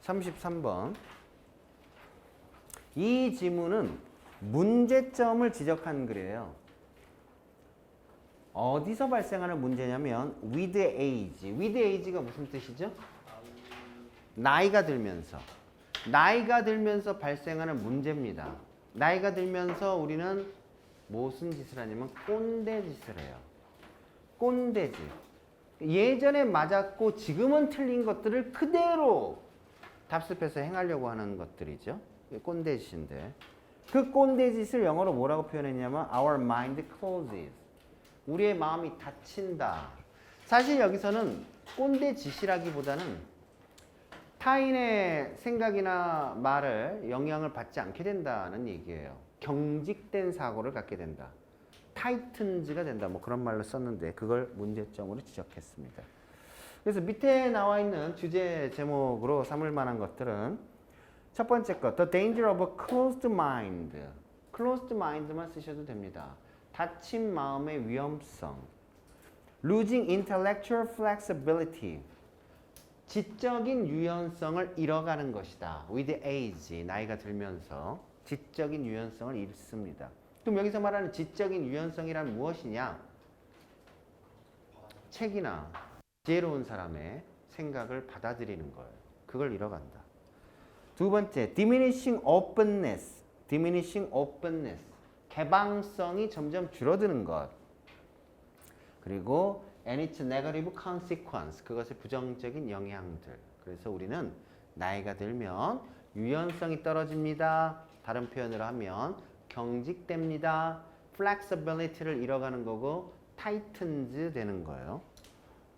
33번. 이 지문은 문제점을 지적한 글이에요. 어디서 발생하는 문제냐면 with age. with age가 무슨 뜻이죠? 나이가 들면서. 나이가 들면서 발생하는 문제입니다. 나이가 들면서 우리는 무슨 짓을 하냐면 꼰대 짓을 해요. 꼰대짓. 예전에 맞았고 지금은 틀린 것들을 그대로 답습해서 행하려고 하는 것들이죠. 꼰대짓인데 그 꼰대짓을 영어로 뭐라고 표현했냐면 our mind closes. 우리의 마음이 닫힌다. 사실 여기서는 꼰대짓이라기보다는 타인의 생각이나 말을 영향을 받지 않게 된다는 얘기예요. 경직된 사고를 갖게 된다. 타이튼즈가 된다. 뭐 그런 말로 썼는데 그걸 문제점으로 지적했습니다. 그래서 밑에 나와 있는 주제 제목으로 삼을 만한 것들은 첫 번째 것, The danger of a closed mind. closed mind만 쓰셔도 됩니다. 닫힌 마음의 위험성. Losing intellectual flexibility. 지적인 유연성을 잃어가는 것이다. With age, 나이가 들면서 지적인 유연성을 잃습니다. 그럼 여기서 말하는 지적인 유연성이란 무엇이냐? 책이나 지혜로운 사람의 생각을 받아들이는 거예요. 그걸 잃어간다. 두 번째, diminishing openness. diminishing openness. 개방성이 점점 줄어드는 것. 그리고 and its negative consequence. 그것의 부정적인 영향들. 그래서 우리는 나이가 들면 유연성이 떨어집니다. 다른 표현으로 하면 경직됩니다. flexibility를 잃어가는 거고 tightens 되는 거예요.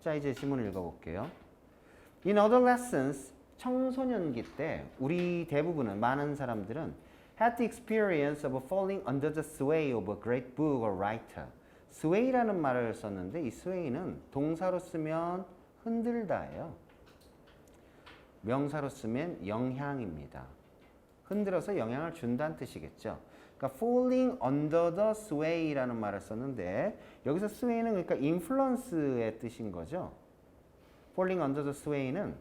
자, 이제 지문을 읽어볼게요. In adolescence, 청소년기 때 우리 대부분은 많은 사람들은 had the experience of falling under the sway of a great book or writer. sway라는 말을 썼는데 이 sway는 동사로 쓰면 흔들다예요. 명사로 쓰면 영향입니다. 흔들어서 영향을 준다는 뜻이겠죠. 그러니까 falling under the sway라는 말을 썼는데 여기서 sway는 그러니까 influence의 뜻인 거죠. falling under the sway는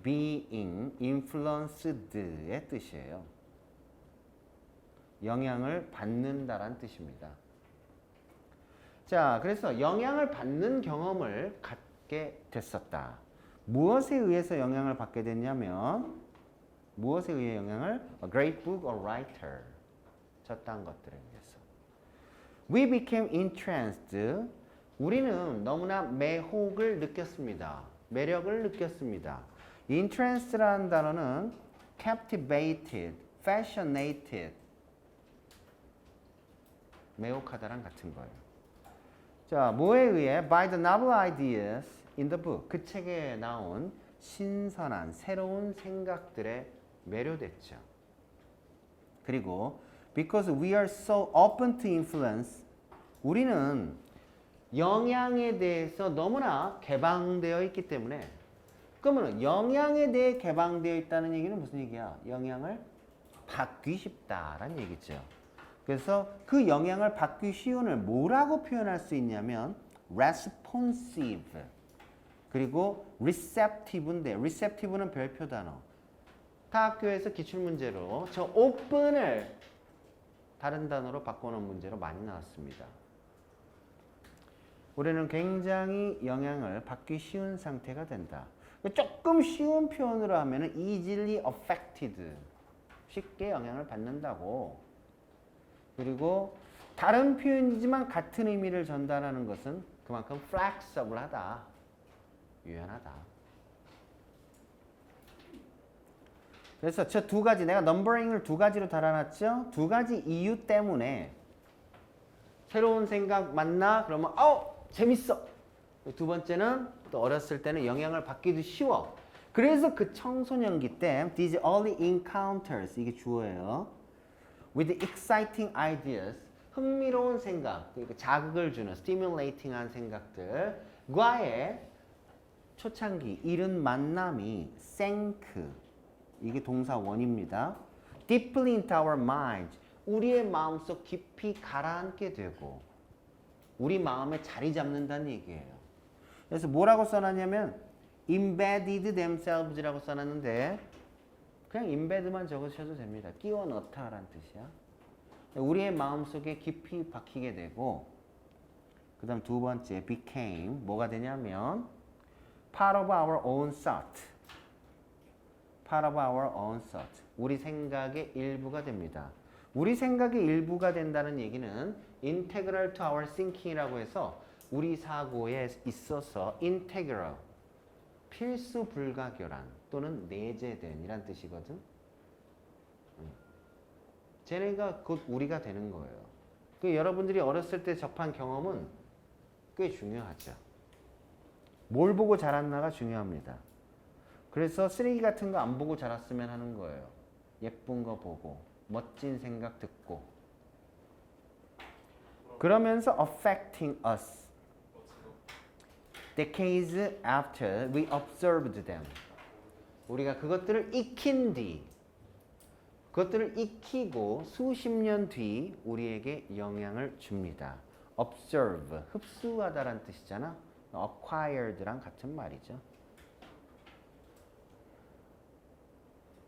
being influenced의 뜻이에요. 영향을 받는다란 뜻입니다. 자, 그래서 영향을 받는 경험을 갖게 됐었다. 무엇에 의해서 영향을 받게 됐냐면 무엇에 의해 영향을? A great book or writer. 저딴 것들에 의해서. We became entranced. 우리는 너무나 매혹을 느꼈습니다. 매력을 느꼈습니다. entranced라는 단어는 captivated, fascinated. 매혹하다랑 같은 거예요. 자, 뭐에 의해? By the novel ideas in the book. 그 책에 나온 신선한, 새로운 생각들에 매료됐죠. 그리고 because we are so open to influence. 우리는 영향에 대해서 너무나 개방되어 있기 때문에 그러면 영향에 대해 개방되어 있다는 얘기는 무슨 얘기야? 영향을 받기 쉽다라는 얘기죠. 그래서 그 영향을 받기 쉬운을 뭐라고 표현할 수 있냐면 responsive 그리고 receptive인데 receptive는 별표 단어. 타 학교에서 기출문제로 저 open을 다른 단어로 바꿔놓은 문제로 많이 나왔습니다. 우리는 굉장히 영향을 받기 쉬운 상태가 된다. 조금 쉬운 표현으로 하면 easily affected. 쉽게 영향을 받는다고. 그리고 다른 표현이지만 같은 의미를 전달하는 것은 그만큼 flexible하다. 유연하다. 그래서 저 두 가지, 내가 넘버링을 두 가지로 달아놨죠? 두 가지 이유 때문에 새로운 생각 만나? 그러면 재밌어. 두 번째는 또 어렸을 때는 영향을 받기도 쉬워. 그래서 그 청소년기 때 these early encounters, 이게 주어예요. with exciting ideas, 흥미로운 생각, 그러니까 자극을 주는 stimulating한 생각들과의 초창기, 이른 만남이 sank, 이게 동사 원입니다. deeply into our minds, 우리의 마음속 깊이 가라앉게 되고 우리 마음에 자리 잡는다는 얘기예요. 그래서 뭐라고 써놨냐면 embedded themselves라고 써놨는데 그냥 embed만 적으셔도 됩니다. 끼워 넣다라는 뜻이야. 우리의 마음속에 깊이 박히게 되고 그 다음 두 번째 became 뭐가 되냐면 part of our own thought. part of our own thought. 우리 생각의 일부가 됩니다. 우리 생각의 일부가 된다는 얘기는 integral to our thinking이라고 해서 우리 사고에 있어서 integral, 필수 불가결한 또는 내재된 이란 뜻이거든. 쟤네가 곧 우리가 되는 거예요. 그 여러분들이 어렸을 때 접한 경험은 꽤 중요하죠. 뭘 보고 자랐나가 중요합니다. 그래서 쓰레기 같은 거 안 보고 자랐으면 하는 거예요. 예쁜 거 보고 멋진 생각 듣고 그러면서 affecting us decades after we observed them. 우리가 그것들을 익힌 뒤 그것들을 익히고 수십 년 뒤 우리에게 영향을 줍니다. observe, 흡수하다라는 뜻이잖아. acquired랑 같은 말이죠.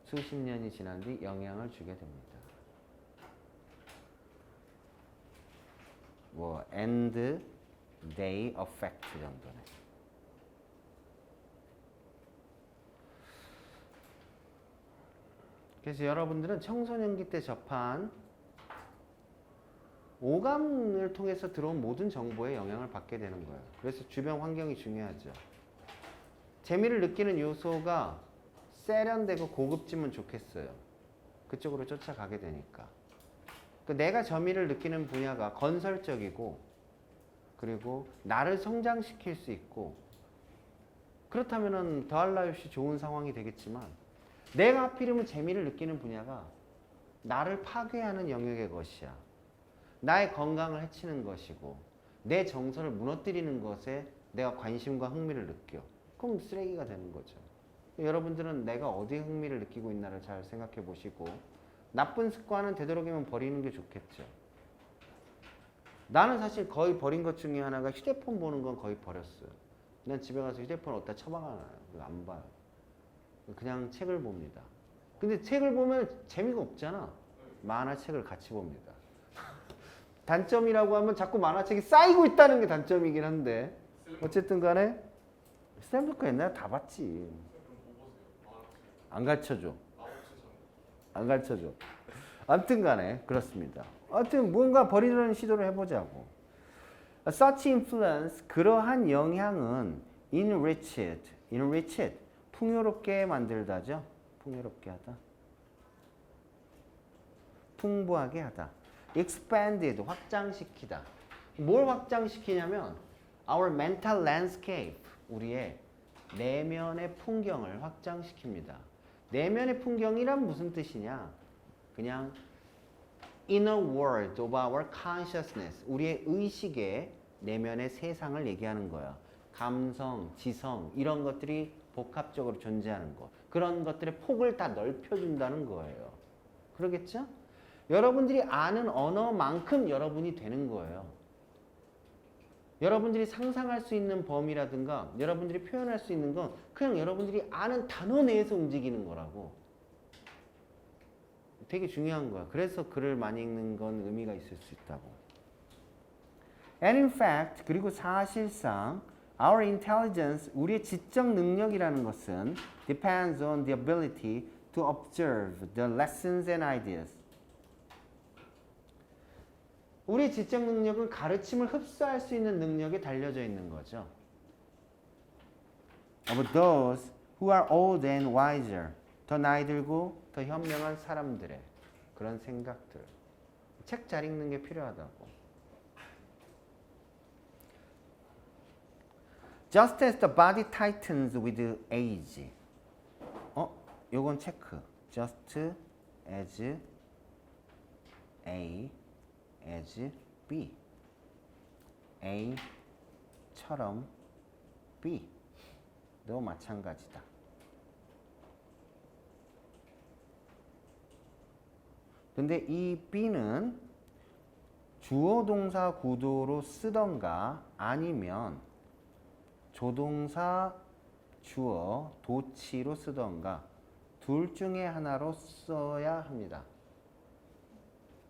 수십 년이 지난 뒤 영향을 주게 됩니다. 뭐 and they affect 정도네. 그래서 여러분들은 청소년기 때 접한 오감을 통해서 들어온 모든 정보에 영향을 받게 되는 거예요. 그래서 주변 환경이 중요하죠. 재미를 느끼는 요소가 세련되고 고급지면 좋겠어요. 그쪽으로 쫓아가게 되니까. 내가 재미를 느끼는 분야가 건설적이고 그리고 나를 성장시킬 수 있고 그렇다면 더할 나위 없이 좋은 상황이 되겠지만 내가 하필이면 재미를 느끼는 분야가 나를 파괴하는 영역의 것이야. 나의 건강을 해치는 것이고 내 정서를 무너뜨리는 것에 내가 관심과 흥미를 느껴. 그럼 쓰레기가 되는 거죠. 여러분들은 내가 어디에 흥미를 느끼고 있나를 잘 생각해 보시고 나쁜 습관은 되도록이면 버리는 게 좋겠죠. 나는 사실 거의 버린 것 중에 하나가 휴대폰 보는 건 거의 버렸어요. 난 집에 가서 휴대폰 어디다 처박아놔요. 안 봐요. 그냥 책을 봅니다. 근데 책을 보면 재미가 없잖아. 만화책을 같이 봅니다. 단점이라고 하면 자꾸 만화책이 쌓이고 있다는 게 단점이긴 한데 어쨌든 간에 쌤도 옛날에 다 봤지. 안 가르쳐줘. 안 가르쳐줘. 아무튼 간에 그렇습니다. 아무튼 뭔가 버리려는 시도를 해보자고. Such influence, 그러한 영향은 enriched, 풍요롭게 만들다죠. 풍요롭게 하다. 풍부하게 하다. expanded, 확장시키다. 뭘 확장시키냐면 our mental landscape, 우리의 내면의 풍경을 확장시킵니다. 내면의 풍경이란 무슨 뜻이냐? 그냥 inner world of our consciousness, 우리의 의식의 내면의 세상을 얘기하는 거야. 감성, 지성 이런 것들이 복합적으로 존재하는 것. 그런 것들의 폭을 다 넓혀준다는 거예요. 그러겠죠? 여러분들이 아는 언어만큼 여러분이 되는 거예요. 여러분들이 상상할 수 있는 범위라든가 여러분들이 표현할 수 있는 건 그냥 여러분들이 아는 단어 내에서 움직이는 거라고. 되게 중요한 거야. 그래서 글을 많이 읽는 건 의미가 있을 수 있다고. And in fact, 그리고 사실상 our intelligence, 우리의 지적 능력이라는 것은 depends on the ability to observe the lessons and ideas. 우리의 지적 능력은 가르침을 흡수할 수 있는 능력에 달려져 있는 거죠. Of those who are old and wiser, 더 나이 들고 더 현명한 사람들의 그런 생각들. 책 잘 읽는 게 필요하다고. Just as the body tightens with age. 요건 체크. Just as A as B. A처럼 B. 도 마찬가지다. 근데 이 B는 주어 동사 구도로 쓰던가 아니면 조동사 주어, 도치로 쓰던가 둘 중에 하나로 써야 합니다.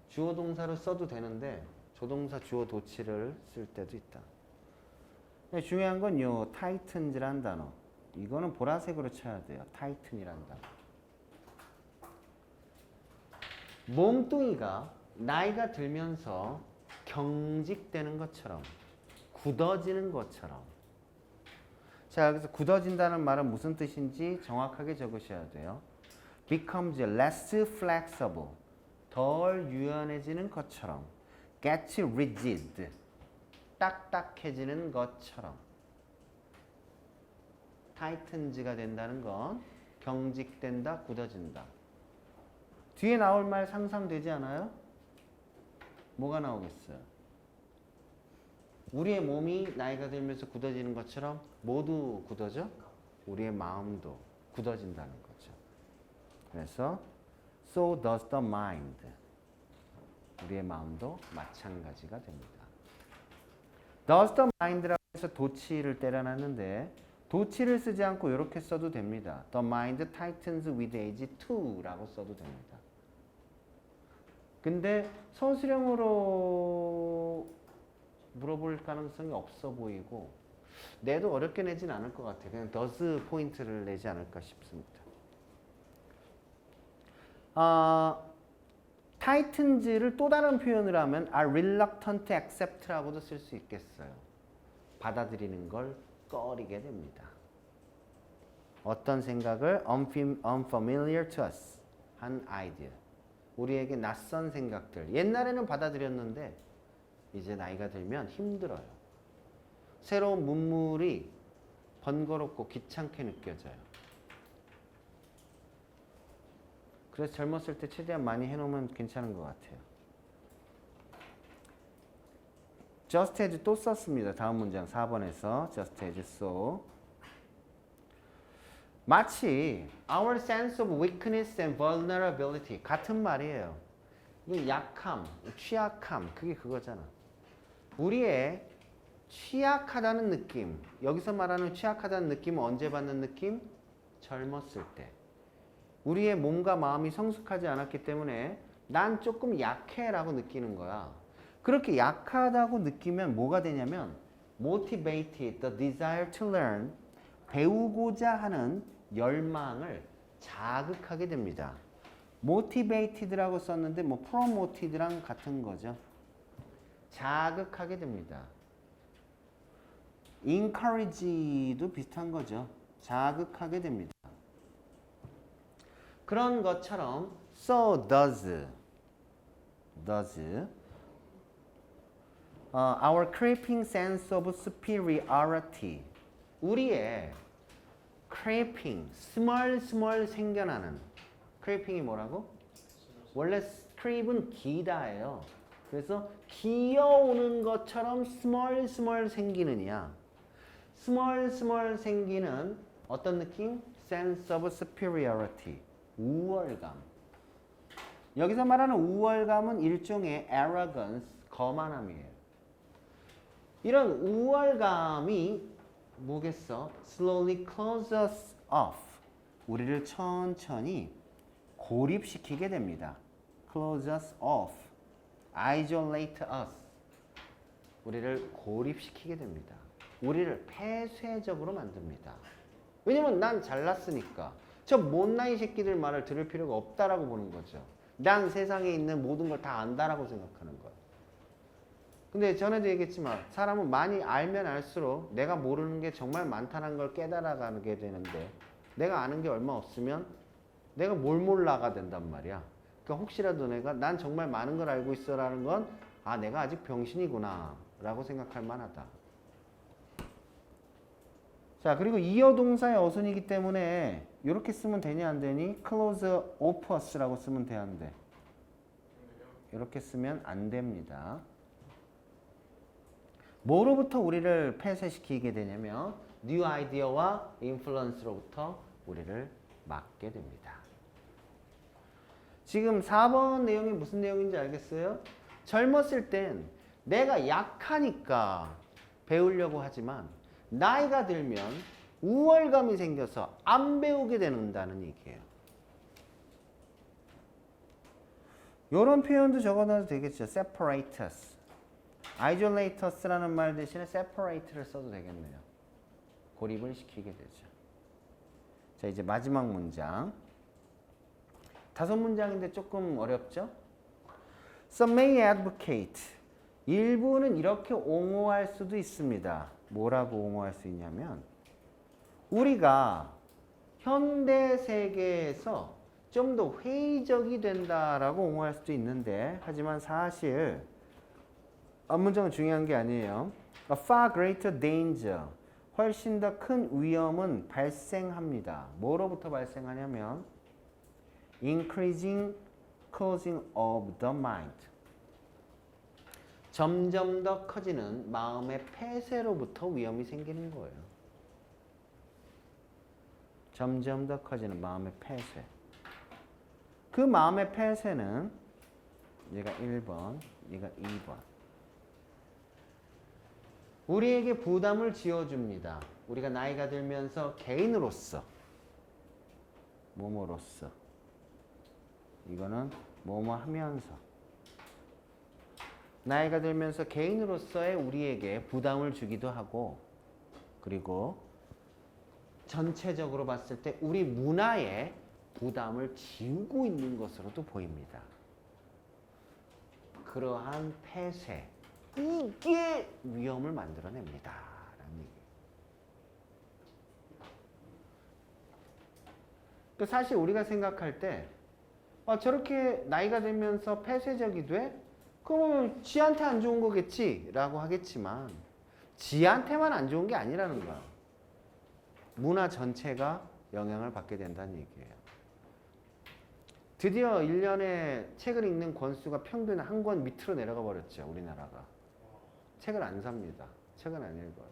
주어 동사로 써도 되는데 조동사 주어 도치를 쓸 때도 있다. 근데 중요한 건 요 tightens란 단어. 이거는 보라색으로 쳐야 돼요. tightn이란 단어. 몸뚱이가 나이가 들면서 경직되는 것처럼 굳어지는 것처럼. 자, 그래서 굳어진다는 말은 무슨 뜻인지 정확하게 적으셔야 돼요. becomes less flexible. 덜 유연해지는 것처럼. gets rigid. 딱딱해지는 것처럼. tightens가 된다는 건 경직된다, 굳어진다. 뒤에 나올 말 상상되지 않아요? 뭐가 나오겠어요? 우리의 몸이 나이가 들면서 굳어지는 것처럼 모두 굳어져? 우리의 마음도 굳어진다는 거죠. 그래서 so does the mind. 우리의 마음도 마찬가지가 됩니다. does the mind라고 해서 도치를 때려놨는데 도치를 쓰지 않고 이렇게 써도 됩니다. The mind tightens with age too 라고 써도 됩니다. 근데 서술형으로 물어볼 가능성이 없어 보이고 내도 어렵게 내진 않을 것 같아요. 그냥 does 포인트를 내지 않을까 싶습니다. tightens를 또 다른 표현을 하면 are reluctant to accept라고도 쓸 수 있겠어요. 받아들이는 걸 꺼리게 됩니다. 어떤 생각을 unfamiliar to us 한 아이디어. 우리에게 낯선 생각들. 옛날에는 받아들였는데 이제 나이가 들면 힘들어요. 새로운 문물이 번거롭고 귀찮게 느껴져요. 그래서 젊었을 때 최대한 많이 해놓으면 괜찮은 것 같아요. just as 또 썼습니다. 다음 문장 4번에서 just as so. 마치 our sense of weakness and vulnerability 같은 말이에요. 이 약함, 취약함 그게 그거잖아. 우리의 취약하다는 느낌. 여기서 말하는 취약하다는 느낌은 언제 받는 느낌? 젊었을 때. 우리의 몸과 마음이 성숙하지 않았기 때문에 난 조금 약해라고 느끼는 거야. 그렇게 약하다고 느끼면 뭐가 되냐면 motivated, the desire to learn, 배우고자 하는 열망을 자극하게 됩니다. motivated라고 썼는데 뭐 promoted랑 같은 거죠. 자극하게 됩니다. encourage도 비슷한 거죠. 자극하게 됩니다. 그런 것처럼 so does our creeping sense of superiority. 우리의 creeping, 스멀스멀 생겨나는. creeping이 뭐라고? 원래 creep은 기다예요. 그래서 기어오는 것처럼 스멀스멀 생기느냐. 스멀스멀 생기는 어떤 느낌? sense of superiority. 우월감. 여기서 말하는 우월감은 일종의 arrogance, 거만함이에요. 이런 우월감이 뭐겠어? slowly close us off. 우리를 천천히 고립시키게 됩니다. close us off. isolate us. 우리를 고립시키게 됩니다. 우리를 폐쇄적으로 만듭니다. 왜냐면 난 잘났으니까. 저 못나이 새끼들 말을 들을 필요가 없다라고 보는 거죠. 난 세상에 있는 모든 걸 다 안다라고 생각하는 거예요. 근데 전에도 얘기했지만 사람은 많이 알면 알수록 내가 모르는 게 정말 많다는 걸 깨달아가게 되는데 내가 아는 게 얼마 없으면 내가 뭘 몰라가 된단 말이야. 그러니까 혹시라도 내가 난 정말 많은 걸 알고 있어라는 건 아 내가 아직 병신이구나 라고 생각할 만하다. 자 그리고 이어 동사의 어순이기 때문에 이렇게 쓰면 되냐 안 되니? close off us라고 쓰면 돼 안 돼? 이렇게 쓰면 안 됩니다. 뭐로부터 우리를 폐쇄시키게 되냐면 new idea와 influence로부터 우리를 막게 됩니다. 지금 4번 내용이 무슨 내용인지 알겠어요? 젊었을 땐 내가 약하니까 배우려고 하지만 나이가 들면 우월감이 생겨서 안 배우게 된다는 얘기예요. 이런 표현도 적어놔도 되겠죠. separate us. isolate us라는 말 대신에 separate를 써도 되겠네요. 고립을 시키게 되죠. 자, 이제 마지막 문장. 5문장인데 조금 어렵죠? Some may advocate. 일부는 이렇게 옹호할 수도 있습니다. 뭐라고 옹호할 수 있냐면 우리가 현대 세계에서 좀 더 회의적이 된다라고 옹호할 수도 있는데 하지만 사실 앞문장은 중요한 게 아니에요. A far greater danger. 훨씬 더 큰 위험은 발생합니다. 뭐로부터 발생하냐면 increasing causing of the mind. 점점 더 커지는 마음의 폐쇄로부터 위험이 생기는 거예요. 점점 더 커지는 마음의 폐쇄. 그 마음의 폐쇄는 얘가 1번, 얘가 2번. 우리에게 부담을 지어줍니다. 우리가 나이가 들면서 개인으로서, 뭐뭐로서. 이거는 뭐뭐 하면서. 나이가 들면서 개인으로서의 우리에게 부담을 주기도 하고, 그리고 전체적으로 봤을 때 우리 문화에 부담을 지우고 있는 것으로도 보입니다. 그러한 폐쇄, 이게 위험을 만들어냅니다. 라는 얘기예요. 사실 우리가 생각할 때 저렇게 나이가 들면서 폐쇄적이 돼? 그러면 지한테 안 좋은 거겠지? 라고 하겠지만 지한테만 안 좋은 게 아니라는 거야. 문화 전체가 영향을 받게 된다는 얘기예요. 드디어 1년에 책을 읽는 권수가 평균 한 권 밑으로 내려가 버렸죠. 우리나라가. 책을 안 삽니다. 책은 안 읽어요.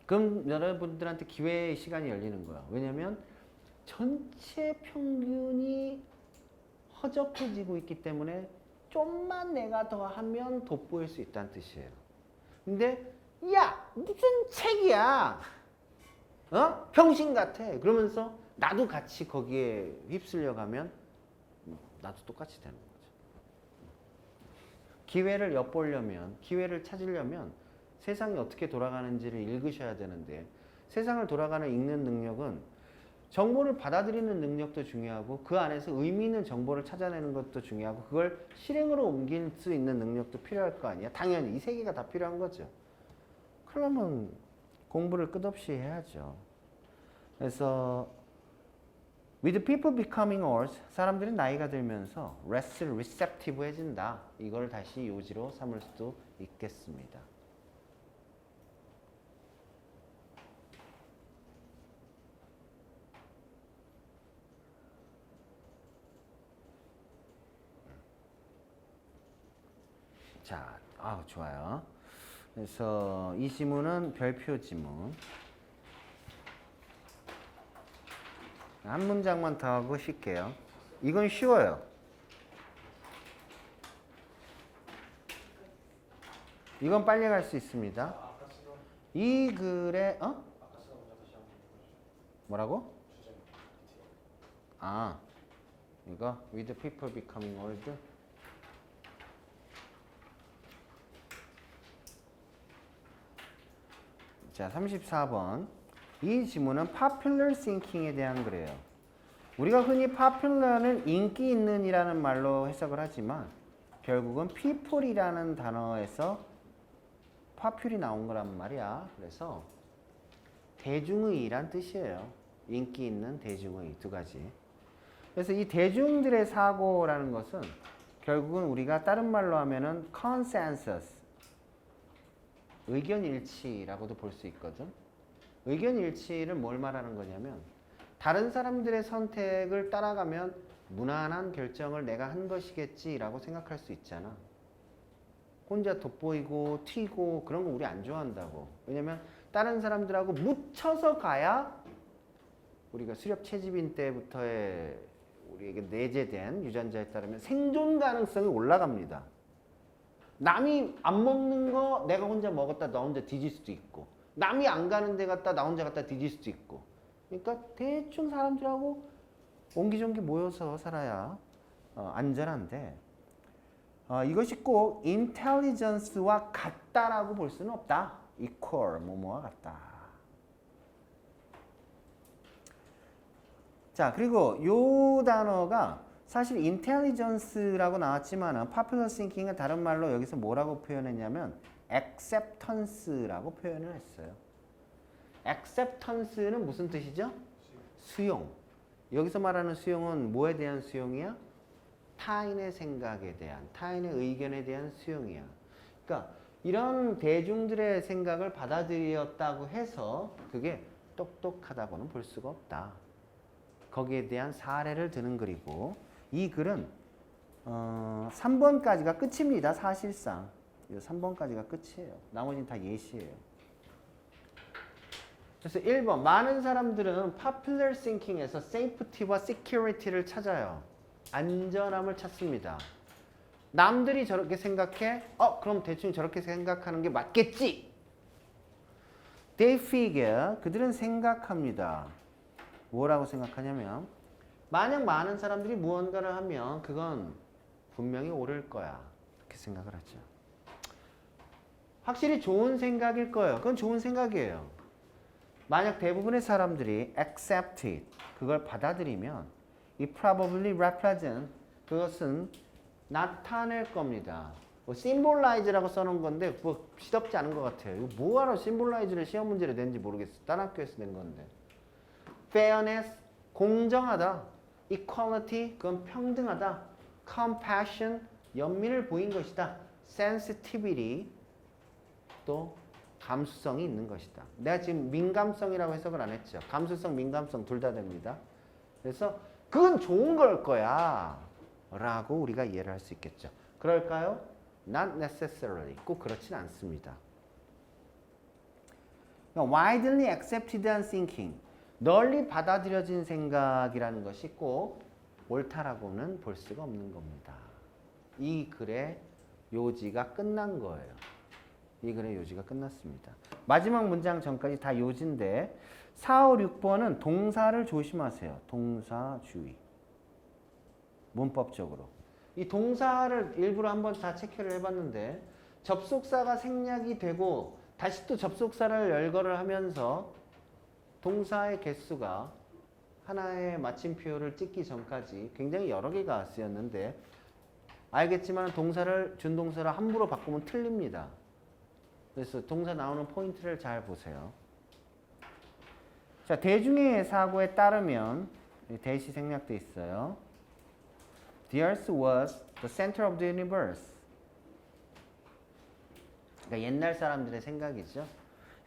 그럼 여러분들한테 기회의 시간이 열리는 거야. 왜냐면 전체 평균이 허접해지고 있기 때문에 좀만 내가 더 하면 돋보일 수 있다는 뜻이에요. 근데 야 무슨 책이야, 병신 같아 그러면서 나도 같이 거기에 휩쓸려 가면 나도 똑같이 되는 거죠. 기회를 엿보려면, 기회를 찾으려면 세상이 어떻게 돌아가는지를 읽으셔야 되는데, 세상을 돌아가는 읽는 능력은 정보를 받아들이는 능력도 중요하고 그 안에서 의미 있는 정보를 찾아내는 것도 중요하고 그걸 실행으로 옮길 수 있는 능력도 필요할 거 아니야. 당연히 이 세 개가 다 필요한 거죠. 그러면 공부를 끝없이 해야죠. 그래서 with people becoming old, 사람들이 나이가 들면서 less receptive해진다. 이걸 다시 요지로 삼을 수도 있겠습니다. 자, 좋아요. 그래서 이 지문은 별표 지문. 한 문장만 더 하고 쉴게요. 이건 쉬워요. 이건 빨리 갈 수 있습니다. 이 글에 뭐라고? 이거 with people becoming old. 자, 34번. 이 지문은 popular thinking에 대한 글이에요. 우리가 흔히 popular는 인기 있는 이라는 말로 해석을 하지만 결국은 people이라는 단어에서 popul이 나온 거란 말이야. 그래서 대중의란 뜻이에요. 인기 있는 대중의 두 가지. 그래서 이 대중들의 사고라는 것은 결국은 우리가 다른 말로 하면은 consensus, 의견 일치라고도 볼 수 있거든. 의견 일치를 뭘 말하는 거냐면 다른 사람들의 선택을 따라가면 무난한 결정을 내가 한 것이겠지라고 생각할 수 있잖아. 혼자 돋보이고 튀고 그런 거 우리 안 좋아한다고. 왜냐면 다른 사람들하고 묻혀서 가야 우리가 수렵 채집인 때부터의 우리에게 내재된 유전자에 따르면 생존 가능성이 올라갑니다. 남이 안 먹는 거 내가 혼자 먹었다 너 혼자 뒤질 수도 있고, 남이 안 가는 데 갔다 나 혼자 갔다 뒤질 수도 있고. 그러니까 대충 사람들하고 옹기종기 모여서 살아야 안전한데 이것이 꼭 intelligence와 같다라고 볼 수는 없다. equal 뭐뭐와 같다. 자, 그리고 요 단어가 사실 intelligence라고 나왔지만 popular thinking은 다른 말로 여기서 뭐라고 표현했냐면 acceptance라고 표현을 했어요. acceptance는 무슨 뜻이죠? 수용. 여기서 말하는 수용은 뭐에 대한 수용이야? 타인의 생각에 대한, 타인의 의견에 대한 수용이야. 그러니까 이런 대중들의 생각을 받아들였다고 해서 그게 똑똑하다고는 볼 수가 없다. 거기에 대한 사례를 드는 글이고 이 글은 3번까지가 끝입니다. 사실상. 3번까지가 끝이에요. 나머지는 다 예시예요. 그래서 1번 많은 사람들은 popular thinking에서 safety와 security를 찾아요. 안전함을 찾습니다. 남들이 저렇게 생각해? 그럼 대충 저렇게 생각하는 게 맞겠지? They figure, 그들은 생각합니다. 뭐라고 생각하냐면 만약 많은 사람들이 무언가를 하면 그건 분명히 옳을 거야. 그렇게 생각을 하죠. 확실히 좋은 생각일 거예요. 그건 좋은 생각이에요. 만약 대부분의 사람들이 accept it, 그걸 받아들이면 it probably represent, 그것은 나타낼 겁니다. 뭐 symbolize라고 써놓은 건데 뭐 시덥지 않은 것 같아요. 이거 뭐하러 symbolize를 시험 문제로 낸지 모르겠어. 다른 학교에서 낸 건데. fairness, 공정하다. equality, 그건 평등하다. compassion, 연민을 보인 것이다. sensitivity, 또 감수성이 있는 것이다. 내가 지금 민감성이라고 해석을 안 했죠. 감수성, 민감성 둘 다 됩니다. 그래서 그건 좋은 걸 거야 라고 우리가 이해를 할 수 있겠죠. 그럴까요? Not necessarily. 꼭 그렇진 않습니다. widely accepted thinking, 널리 받아들여진 생각이라는 것이 꼭 옳다라고는 볼 수가 없는 겁니다. 이 글의 요지가 끝난 거예요. 이 글의 요지가 끝났습니다. 마지막 문장 전까지 다 요지인데 4, 5, 6번은 동사를 조심하세요. 동사주의. 문법적으로. 이 동사를 일부러 한번 다 체크를 해봤는데 접속사가 생략이 되고 다시 또 접속사를 열거를 하면서 동사의 개수가 하나의 마침표를 찍기 전까지 굉장히 여러 개가 쓰였는데 알겠지만 동사를 준동사로 함부로 바꾸면 틀립니다. 그래서 동사 나오는 포인트를 잘 보세요. 자, 대중의 사고에 따르면 대시 생략돼 있어요. The earth was the center of the universe. 그러니까 옛날 사람들의 생각이죠.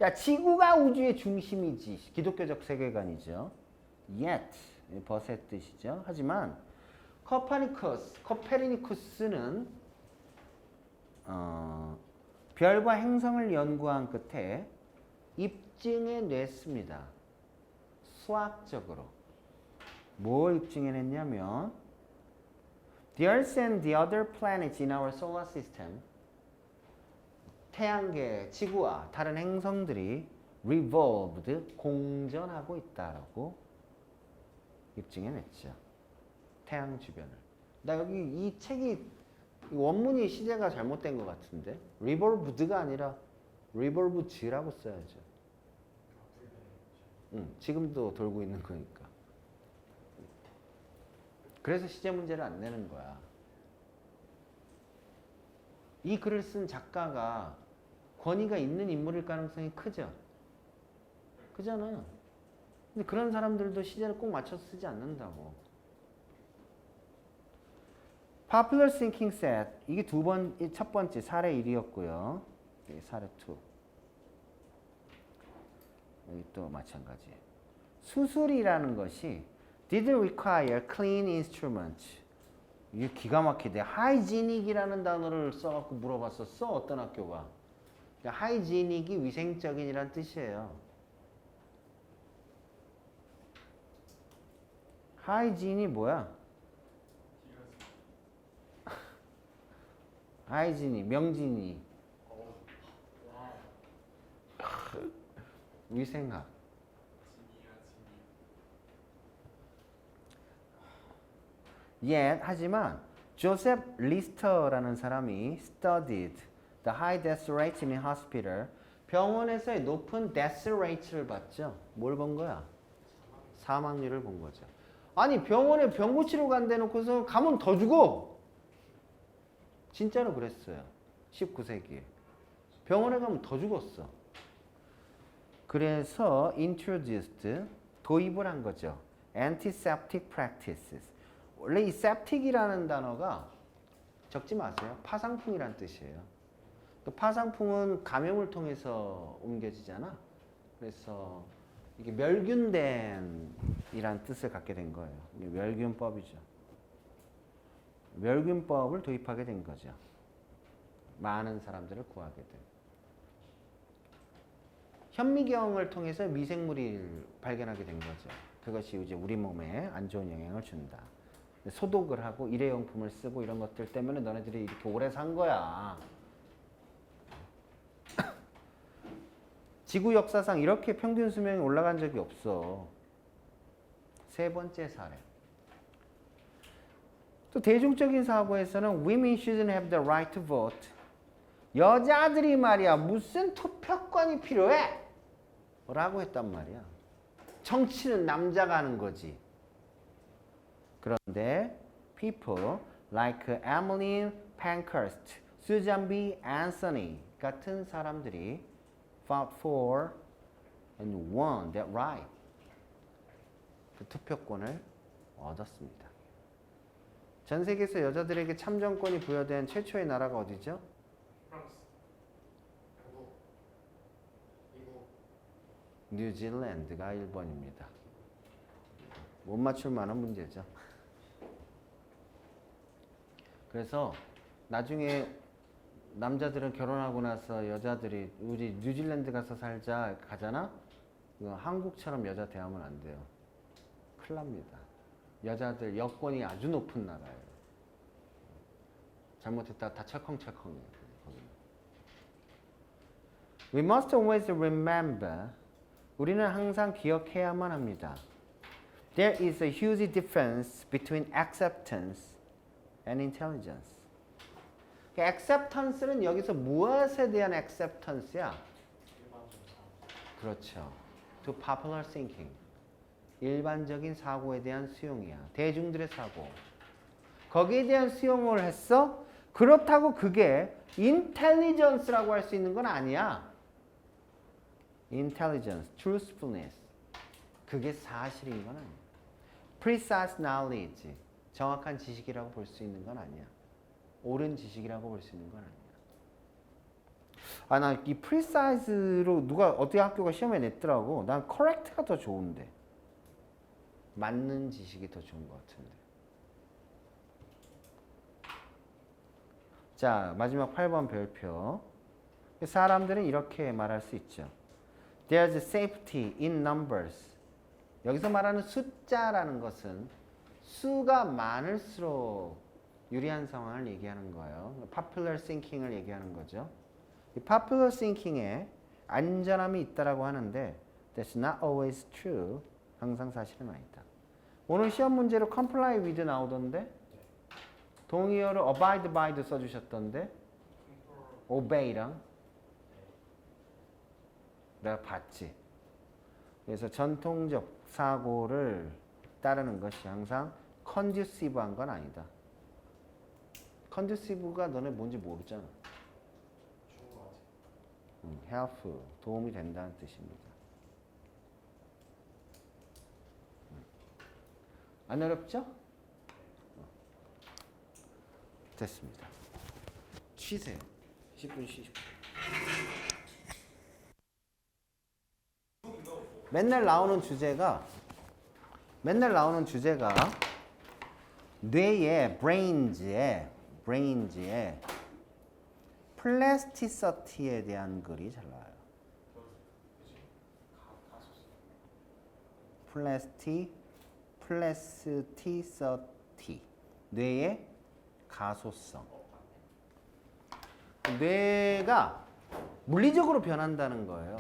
야, 지구가 우주의 중심이지. 기독교적 세계관이죠. Yet, 벗의 뜻이죠. 하지만 코페르니쿠스는 별과 행성을 연구한 끝에 입증해냈습니다. 수학적으로. 뭘 입증해냈냐면 The Earth and the other planets in our solar system, 태양계, 지구와 다른 행성들이 revolved, 공전하고 있다라고 입증해냈죠. 태양 주변을. 나 여기 이 책이 원문이 시제가 잘못된 것 같은데 revolved가 아니라 revolved라고 써야죠. 지금도 돌고 있는 거니까. 그래서 시제 문제를 안 내는 거야. 이 글을 쓴 작가가 권위가 있는 인물일 가능성이 크죠. 그잖아요. 근데 그런 사람들도 시제를 꼭 맞춰서 쓰지 않는다고. Popular thinking set, 이게 첫 번째 사례 1이었고요. 사례 2. 여기 또 마찬가지. 수술이라는 것이 did require clean instruments. 이게 기가 막히대. hygienic이라는 단어를 써갖고 물어봤었어. 어떤 학교가. hygienic이 위생적인이란 뜻이에요. hygiene이 뭐야? 하이진이, 명진이. 위생학. 하지만 조셉 리스터라는 사람이 studied the high death rate in hospital. 병원에서의 높은 death rate를 봤죠. 뭘 본 거야? 사망률을 본 거죠. 아니 병원에 병 고치러 간대 놓고서 가면 더 죽어. 진짜로 그랬어요. 19세기에. 병원에 가면 더 죽었어. 그래서 introduced, 도입을 한 거죠. antiseptic practices. 원래 이 septic이라는 단어가 적지 마세요. 파상풍이란 뜻이에요. 또 파상풍은 감염을 통해서 옮겨지잖아. 그래서 이게 멸균된이란 뜻을 갖게 된 거예요. 이게 멸균법이죠. 멸균법을 도입하게 된 거죠. 많은 사람들을 구하게 된. 현미경을 통해서 미생물을 발견하게 된 거죠. 그것이 이제 우리 몸에 안 좋은 영향을 준다. 소독을 하고 일회용품을 쓰고 이런 것들 때문에 너네들이 이렇게 오래 산 거야. 지구 역사상 이렇게 평균 수명이 올라간 적이 없어. 세 번째 사례. 또 대중적인 사고에서는 women shouldn't have the right to vote. 여자들이 말이야 무슨 투표권이 필요해? 라고 했단 말이야. 정치는 남자가 하는 거지. 그런데 people like Emmeline Pankhurst, Susan B. Anthony 같은 사람들이 fought for and won that right. 그 투표권을 얻었습니다. 전 세계에서 여자들에게 참정권이 부여된 최초의 나라가 어디죠? 프랑스, 영국, 미국. 뉴질랜드가 1번입니다. 못 맞출 만한 문제죠. 그래서 나중에 남자들은 결혼하고 나서 여자들이 우리 뉴질랜드 가서 살자 가잖아? 한국처럼 여자 대하면 안 돼요. 큰일 납니다. 여자들 여권이 아주 높은 나라예요. 잘못했다 다 철컹철컹해요. We must always remember. 우리는 항상 기억해야만 합니다. There is a huge difference between acceptance and intelligence. acceptance는 여기서 무엇에 대한 acceptance야? 그렇죠. To popular thinking. 일반적인 사고에 대한 수용이야. 대중들의 사고. 거기에 대한 수용을 했어? 그렇다고 그게 intelligence라고 할 수 있는 건 아니야. intelligence, truthfulness. 그게 사실인 건 아니야. precise knowledge. 정확한 지식이라고 볼 수 있는 건 아니야. 옳은 지식이라고 볼 수 있는 건 아니야. 나 이 precise로 누가 어떻게 학교가 시험에 냈더라고. 난 correct가 더 좋은데. 맞는 지식이 더 좋은 것 같은데. 자, 마지막 8번 별표. 사람들은 이렇게 말할 수 있죠. There's safety in numbers. 여기서 말하는 숫자라는 것은 수가 많을수록 유리한 상황을 얘기하는 거예요. Popular thinking을 얘기하는 거죠. 이 popular thinking에 안전함이 있다라고 하는데 That's not always true. 항상 사실은 아니다. 오늘 시험 문제로 comply with 나오던데 동의어를 abide by도 써주셨던데 obey랑 내가 봤지. 그래서 전통적 사고를 따르는 것이 항상 conducive한 건 아니다. conducive가 너네 뭔지 모르잖아. help, 도움이 된다는 뜻입니다. 안 어렵죠? 됐습니다. 쉬세요. 10분 쉬시고. 맨날 나오는 주제가 뇌의 브레인즈의 플라스티시티에 대한 글이 잘 나와요. 플라스티시티 뇌의 가소성. 뇌가 물리적으로 변한다는 거예요.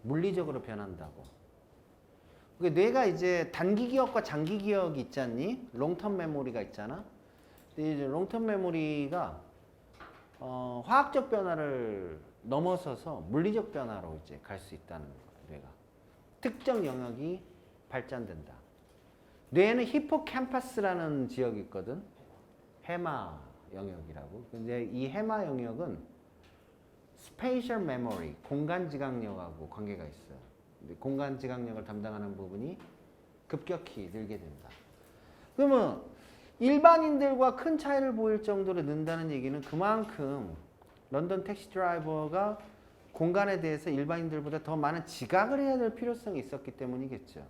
물리적으로 변한다고. 그러니까 뇌가 이제 단기 기억과 장기 기억이 있지 않니? 롱텀 메모리가 있잖아. 근데 이제 롱텀 메모리가 화학적 변화를 넘어서서 물리적 변화로 이제 갈 수 있다는 거야, 뇌가. 특정 영역이 발전된다. 뇌에는 히포캠퍼스라는 지역이 있거든. 해마 영역이라고. 근데 이 해마 영역은 스페이셜 메모리, 공간 지각력하고 관계가 있어요. 근데 공간 지각력을 담당하는 부분이 급격히 늘게 된다. 그러면 일반인들과 큰 차이를 보일 정도로 는다는 얘기는 그만큼 런던 택시 드라이버가 공간에 대해서 일반인들보다 더 많은 지각을 해야 될 필요성이 있었기 때문이겠죠.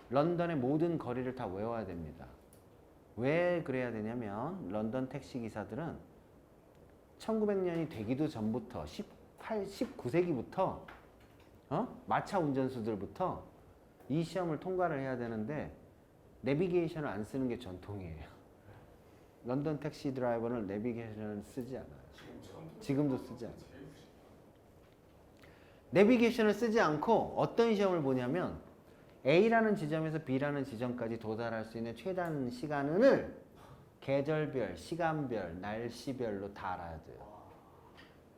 런던의 모든 거리를 다 외워야 됩니다. 왜 그래야 되냐면 런던 택시 기사들은 1900년이 되기도 전부터 19세기부터 마차 운전수들부터 이 시험을 통과를 해야 되는데 내비게이션을 안 쓰는 게 전통이에요. 런던 택시 드라이버는 내비게이션을 쓰지 않아요. 지금도 쓰지 않아요. 내비게이션을 쓰지 않고 어떤 시험을 보냐면 A라는 지점에서 B라는 지점까지 도달할 수 있는 최단 시간을 계절별, 시간별, 날씨별로 다 알아야 돼요.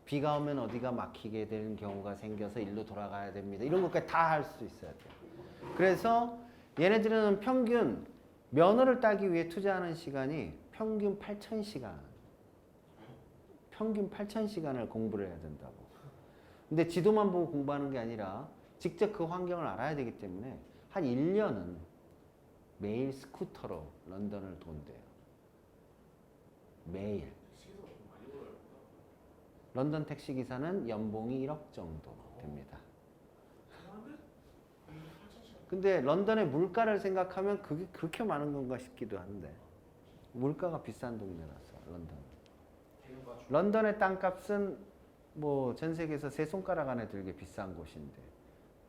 비가 오면 어디가 막히게 되는 경우가 생겨서 일로 돌아가야 됩니다. 이런 것까지 다 할 수 있어야 돼요. 그래서 얘네들은 평균 면허를 따기 위해 투자하는 시간이 평균 8,000시간. 평균 8,000시간을 공부를 해야 된다고. 근데 지도만 보고 공부하는 게 아니라 직접 그 환경을 알아야 되기 때문에 한 1년은 매일 스쿠터로 런던을 돈대요. 매일. 런던 택시 기사는 연봉이 1억 정도 됩니다. 근데 런던의 물가를 생각하면 그게 그렇게 많은 건가 싶기도 한데 물가가 비싼 동네라서 런던. 런던의 땅값은 뭐 전 세계에서 세 손가락 안에 들게 비싼 곳인데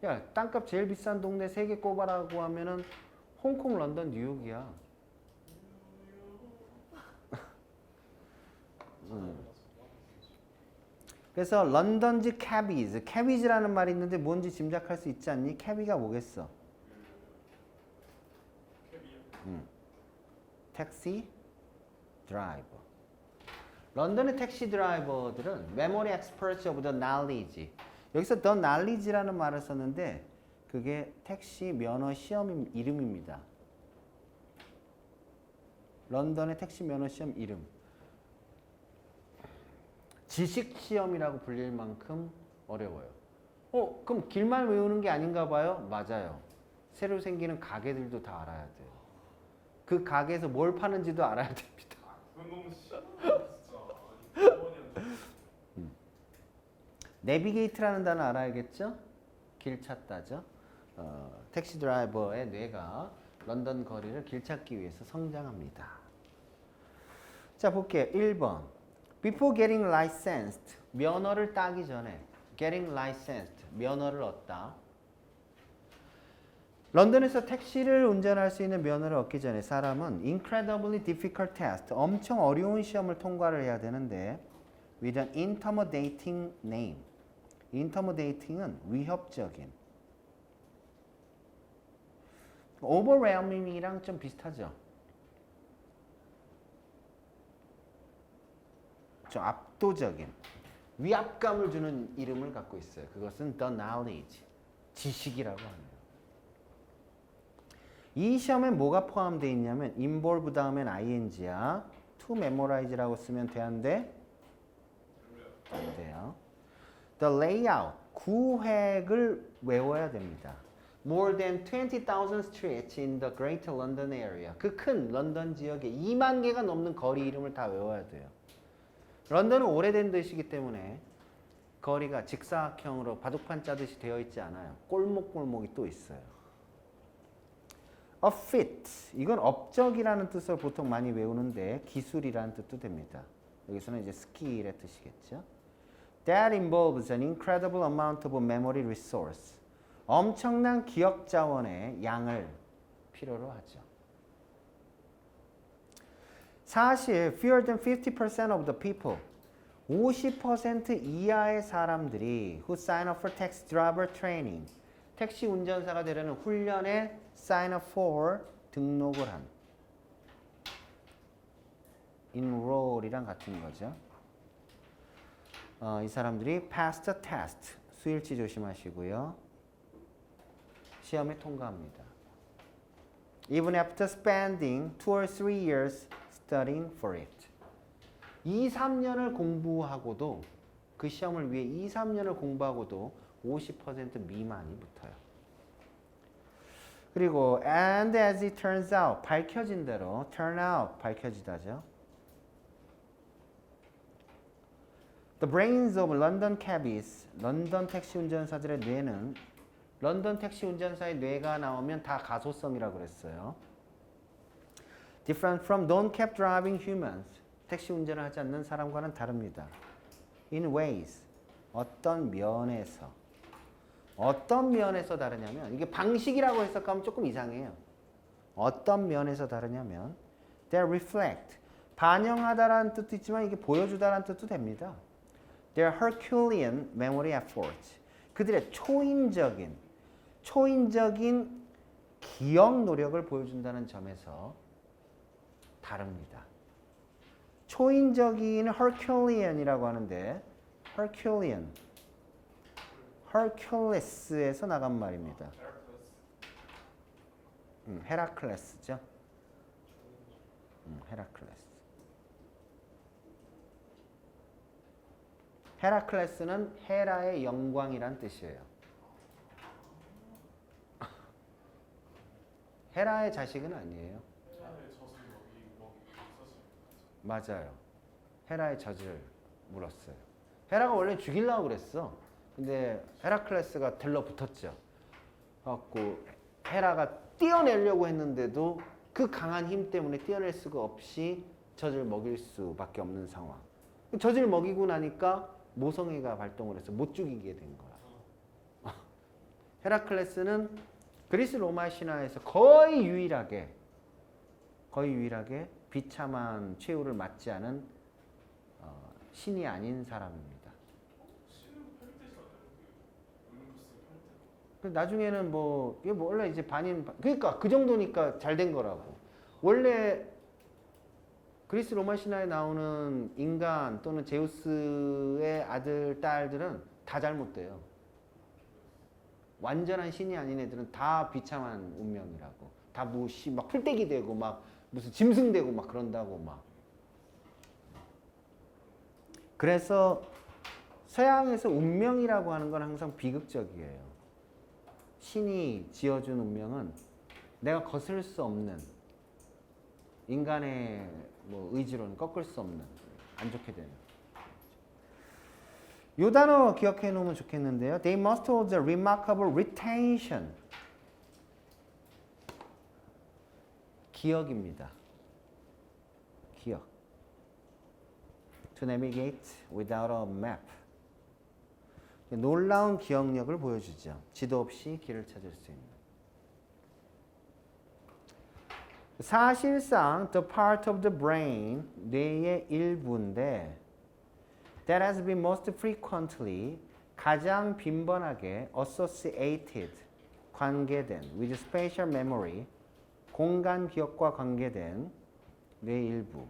야 땅값 제일 비싼 동네 3개 꼽아라고 하면은 홍콩, 런던, 뉴욕이야. 그래서 런던지 캐비즈, 캐비즈라는 말이 있는데 뭔지 짐작할 수 있지 않니? 캐비가 뭐겠어? 택시 드라이버. 런던의 택시 드라이버들은 memory experts of the knowledge. 여기서 the knowledge라는 말을 썼는데 그게 택시 면허 시험 이름입니다. 런던의 택시 면허 시험 이름. 지식 시험이라고 불릴 만큼 어려워요. 그럼 길만 외우는 게 아닌가 봐요? 맞아요. 새로 생기는 가게들도 다 알아야 돼요. 그 가게에서 뭘 파는지도 알아야 됩니다. 그건 너무 심하다 진짜. 내비게이트라는 단어 알아야겠죠? 길 찾다죠. 택시 드라이버의 뇌가 런던 거리를 길 찾기 위해서 성장합니다. 자, 볼게요. 1번. Before getting licensed, 면허를 따기 전에 getting licensed, 면허를 얻다. 런던에서 택시를 운전할 수 있는 면허를 얻기 전에 사람은 incredibly difficult test, 엄청 어려운 시험을 통과를 해야 되는데 with an intimidating name. intimidating은 위협적인. overwhelming이랑 좀 비슷하죠. 좀 압도적인 위압감을 주는 이름을 갖고 있어요. 그것은 the knowledge, 지식이라고 하네요. 이 시험에 뭐가 포함되어 있냐면 involve 다음엔 ing야. to memorize라고 쓰면 되는데 안 돼요. The layout, 구획을 외워야 됩니다. More than 20,000 streets in the Greater London area. 그 큰 런던 지역에 2만 개가 넘는 거리 이름을 다 외워야 돼요. 런던은 오래된 도시이기 때문에 거리가 직사각형으로 바둑판 짜듯이 되어 있지 않아요. 골목골목이 또 있어요. A feat, 이건 업적이라는 뜻으로 보통 많이 외우는데 기술이라는 뜻도 됩니다. 여기서는 이제 스킬의 뜻이겠죠. That involves an incredible amount of memory resource. 엄청난 기억 자원의 양을 필요로 하죠. 사실 fewer than 50% of the people, 50% 이하의 사람들이 who sign up for taxi driver training 택시 운전사가 되려는 훈련에 sign up for 등록을 한 enroll이랑 같은 거죠. 이 사람들이 pass the test 수일치 조심하시고요. 시험에 통과합니다. Even after spending 2 or 3 years studying for it. 2, 3년을 공부하고도 그 시험을 위해 2, 3년을 공부하고도 50% 미만이 붙어요. 그리고 and as it turns out 밝혀진 대로 turn out 밝혀지다죠. The brains of London cabbies 런던 택시 운전사들의 뇌는 런던 택시 운전사의 뇌가 나오면 다 가소성이라고 그랬어요. Different from non-cab driving humans 택시 운전을 하지 않는 사람과는 다릅니다. In ways 어떤 면에서 다르냐면 이게 방식이라고 해석하면 조금 이상해요. 어떤 면에서 다르냐면 they reflect 반영하다라는 뜻도 있지만 이게 보여주다라는 뜻도 됩니다. Their Herculean memory efforts 그들의 초인적인 기억 노력을 보여준다는 점에서 다릅니다. 초인적인 Herculean이라고 하는데 Hercules에서 나간 말입니다. 헤라클레스죠. 헤라클레스. 헤라클레스는 헤라의 영광이란 뜻이에요. 헤라의 자식은 아니에요. 맞아요. 헤라의 젖을 물었어요. 헤라가 원래 죽이려고 그랬어. 근데 헤라클레스가 들러붙었죠. 그래갖고 헤라가 떼어내려고 했는데도 그 강한 힘 때문에 떼어낼 수가 없이 젖을 먹일 수밖에 없는 상황. 젖을 먹이고 나니까 모성애가 발동을 해서 못 죽이게 된 거야. 헤라클레스는 그리스 로마 신화에서 거의 유일하게 비참한 최후를 맞지 않은 신이 아닌 사람입니다. 나중에는 이게 원래 이제 그러니까 그 정도니까 잘 된 거라고. 원래 그리스 로마 신화에 나오는 인간 또는 제우스의 아들, 딸들은 다 잘못돼요. 완전한 신이 아닌 애들은 다 비참한 운명이라고. 다 막 풀떼기 되고 막 무슨 짐승 되고 막 그런다고 막. 그래서 서양에서 운명이라고 하는 건 항상 비극적이에요. 신이 지어준 운명은 내가 거스를 수 없는 인간의 의지로는 꺾을 수 없는 안 좋게 되는. 이 단어 기억해 놓으면 좋겠는데요. They must hold a remarkable retention. 기억입니다. 기억. To navigate without a map. 놀라운 기억력을 보여주죠. 지도 없이 길을 찾을 수 있는. 사실상 the part of the brain, 뇌의 일부인데 that has been most frequently, 가장 빈번하게 associated, 관계된 with spatial memory, 공간 기억과 관계된 뇌의 일부,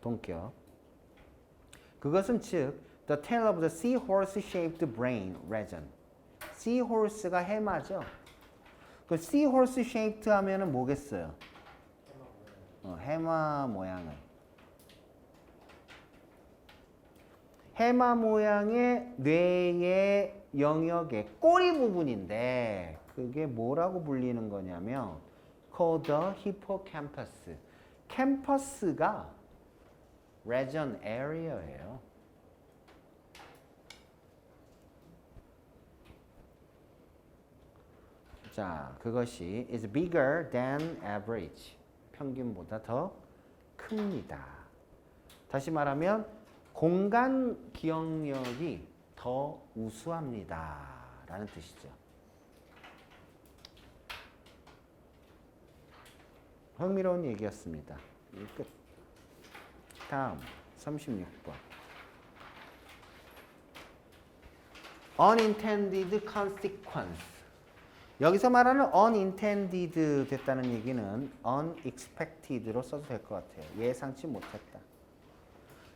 동격. 그것은 즉 the tail of the seahorse-shaped brain region. seahorse가 해마죠. 그 seahorse-shaped 하면은 뭐겠어요? 해마 모양을. 해마 모양의 뇌의 영역의 꼬리 부분인데 그게 뭐라고 불리는 거냐면 called the hippocampus. 캠퍼스가 region area예요. 자, 그것이 is bigger than average. 평균보다 더 큽니다. 다시 말하면 공간 기억력이 더 우수합니다. 라는 뜻이죠. 흥미로운 얘기였습니다. 끝. 다음 36번. unintended consequence. 여기서 말하는 unintended 됐다는 얘기는 unexpected로 써도 될 것 같아요. 예상치 못했다.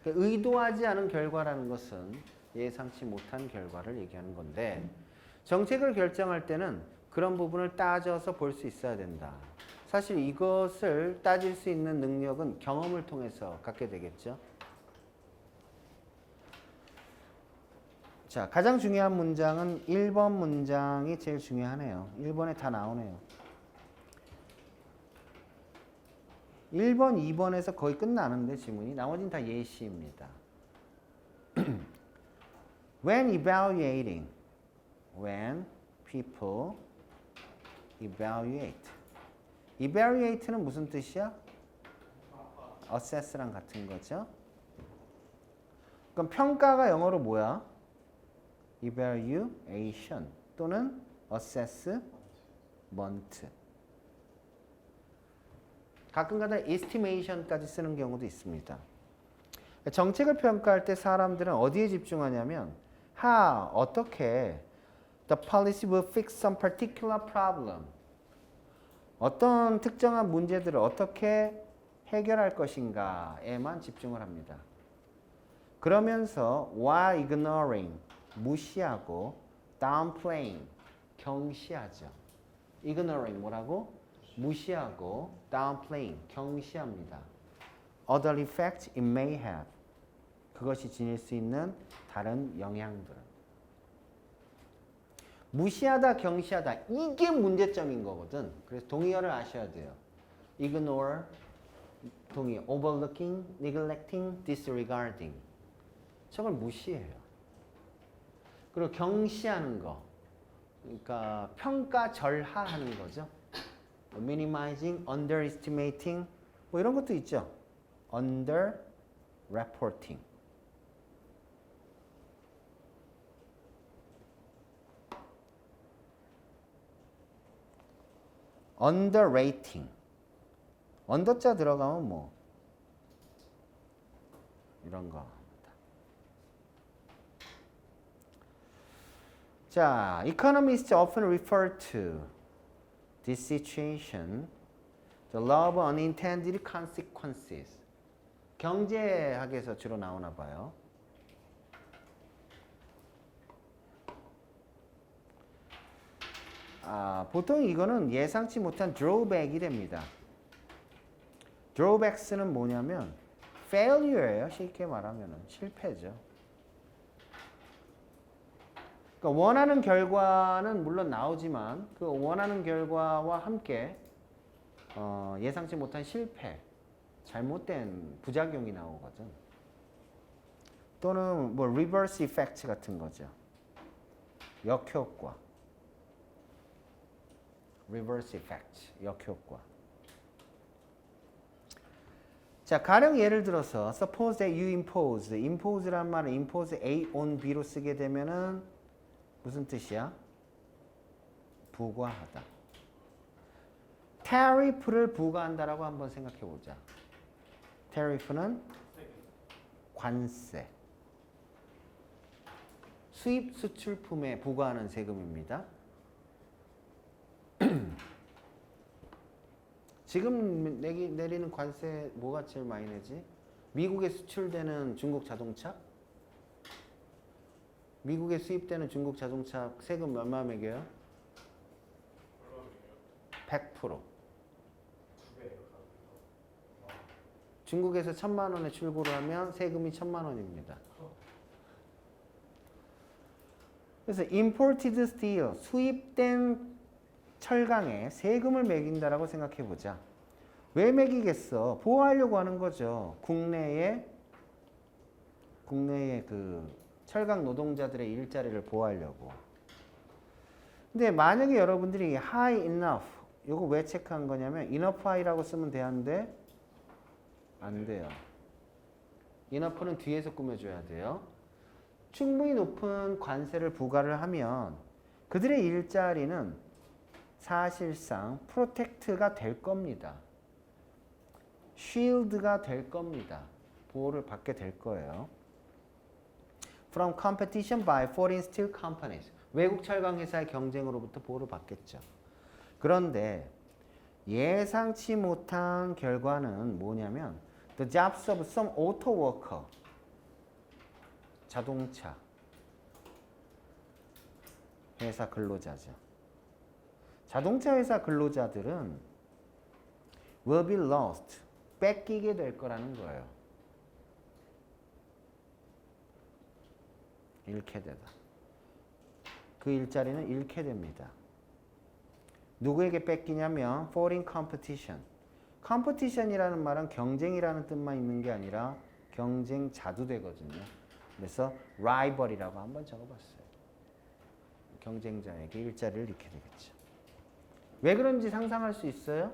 의도하지 않은 결과라는 것은 예상치 못한 결과를 얘기하는 건데 정책을 결정할 때는 그런 부분을 따져서 볼 수 있어야 된다. 사실 이것을 따질 수 있는 능력은 경험을 통해서 갖게 되겠죠. 자, 가장 중요한 문장은 1번 문장이 제일 중요하네요. 1번에 다 나오네요. 1번, 2번에서 거의 끝나는데 지문이 나머지는 다 예시입니다. When evaluating, when people evaluate. evaluate는 무슨 뜻이야? assess랑 같은 거죠. 그럼 평가가 영어로 뭐야? evaluation 또는 assessment. 가끔가다 estimation까지 쓰는 경우도 있습니다. 정책을 평가할 때 사람들은 어디에 집중하냐면 어떻게 the policy will fix some particular problem. 어떤 특정한 문제들을 어떻게 해결할 것인가에만 집중을 합니다. 그러면서 while ignoring, 무시하고 downplaying, 경시하죠. ignoring 뭐라고? 무시하고 downplaying, 경시합니다. other effects it may have. 그것이 지닐 수 있는 다른 영향들은. 무시하다, 경시하다 이게 문제점인 거거든. 그래서 동의어를 아셔야 돼요. ignore, 동의, overlooking, neglecting, disregarding. 저걸 무시해요. 그리고 경시하는 거, 그러니까 평가절하하는 거죠. minimizing, underestimating, 뭐 이런 것도 있죠. underreporting. underrating. 언더자 들어가면 뭐 이런 거. 자, economists often refer to this situation, the law of unintended consequences. 경제학에서 주로 나오나 봐요. 보통 이거는 예상치 못한 drawback이 됩니다. drawbacks는 뭐냐면 failure예요. 쉽게 말하면 실패죠. 그러니까 원하는 결과는 물론 나오지만 그 원하는 결과와 함께 예상치 못한 실패, 잘못된 부작용이 나오거든. 또는 뭐 reverse effect 같은 거죠. 역효과. reverse effect, 역효과. 자, 가령 예를 들어서 suppose that you impose란 말은 impose A on B로 쓰게 되면은 무슨 뜻이야? 부과하다. tariff를 부과한다라고 한번 생각해 보자. tariff는 관세. 수입 수출품에 부과하는 세금입니다. 지금 내리는 관세 뭐가 제일 많이 내지? 미국에 수출되는 중국 자동차? 미국에 수입되는 중국 자동차 세금 얼마 매겨요? 100%. 중국에서 1,000만 원에 출고를 하면 세금이 1,000만 원입니다. 그래서 imported steel, 수입된 철강에 세금을 매긴다라고 생각해 보자. 왜 매기겠어? 보호하려고 하는 거죠. 국내의 그 철강 노동자들의 일자리를 보호하려고. 근데 만약에 여러분들이 high enough, 이거 왜 체크한 거냐면 enough high라고 쓰면 되는데 안 돼요. enough는 뒤에서 꾸며줘야 돼요. 충분히 높은 관세를 부과를 하면 그들의 일자리는 사실상 프로텍트가 될 겁니다. 쉴드가 될 겁니다. 보호를 받게 될 거예요. from competition by foreign steel companies. 외국 철강 회사의 경쟁으로부터 보호를 받겠죠. 그런데 예상치 못한 결과는 뭐냐면 the jobs of some auto worker. 자동차 회사 근로자죠. 자동차 회사 근로자들은 will be lost. 뺏기게 될 거라는 거예요. 잃게 되다. 그 일자리는 잃게 됩니다. 누구에게 뺏기냐면 foreign competition. competition이라는 말은 경쟁이라는 뜻만 있는 게 아니라 경쟁자도 되거든요. 그래서 rival이라고 한번 적어봤어요. 경쟁자에게 일자리를 잃게 되겠죠. 왜 그런지 상상할 수 있어요?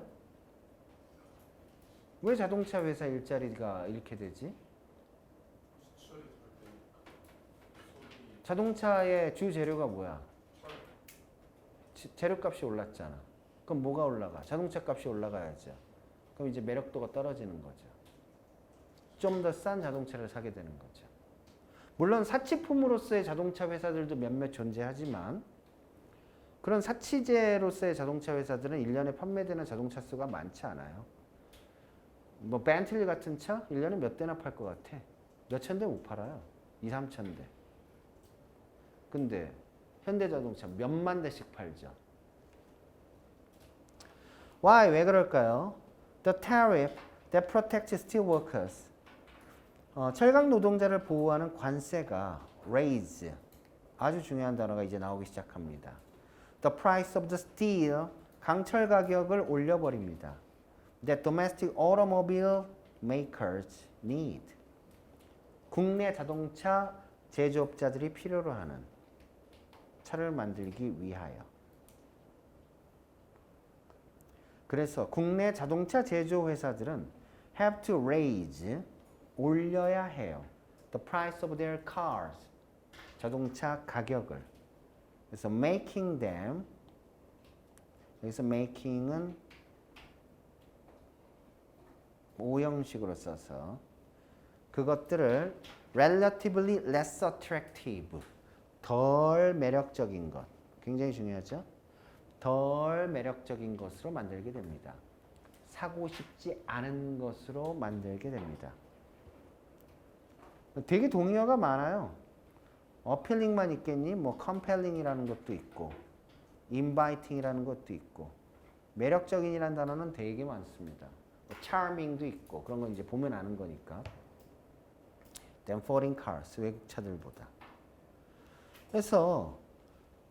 왜 자동차 회사 일자리가 잃게 되지? 수출이 절대 자동차의 주 재료가 뭐야? 재료값이 올랐잖아. 그럼 뭐가 올라가? 자동차 값이 올라가야죠. 그럼 이제 매력도가 떨어지는 거죠. 좀 더 싼 자동차를 사게 되는 거죠. 물론 사치품으로서의 자동차 회사들도 몇몇 존재하지만 그런 사치제로서의 자동차 회사들은 1년에 판매되는 자동차 수가 많지 않아요. 뭐 벤틀리 같은 차 1년에 몇 대나 팔 것 같아? 몇천 대 못 팔아요. 2, 3천 대. 근데 현대자동차 몇만 대씩 팔죠. Why? 왜 그럴까요? The tariff that protects steel workers. 철강 노동자를 보호하는 관세가 raise. 아주 중요한 단어가 이제 나오기 시작합니다. The price of the steel. 강철 가격을 올려버립니다. That domestic automobile makers need. 국내 자동차 제조업자들이 필요로 하는 차를 만들기 위하여. 그래서 국내 자동차 제조 회사들은 have to raise 올려야 해요. The price of their cars 자동차 가격을. 그래서 making them 여기서 making은 오형식으로 써서 그것들을 relatively less attractive 덜 매력적인 것 굉장히 중요하죠. 덜 매력적인 것으로 만들게 됩니다. 사고 싶지 않은 것으로 만들게 됩니다. 되게 동의어가 많아요. appealing만 있겠니? 뭐 compelling이라는 것도 있고 inviting이라는 것도 있고 매력적인이라는 단어는 되게 많습니다. charming도 있고 그런 건 이제 보면 아는 거니까. Than foreign cars 외국 차들보다. 그래서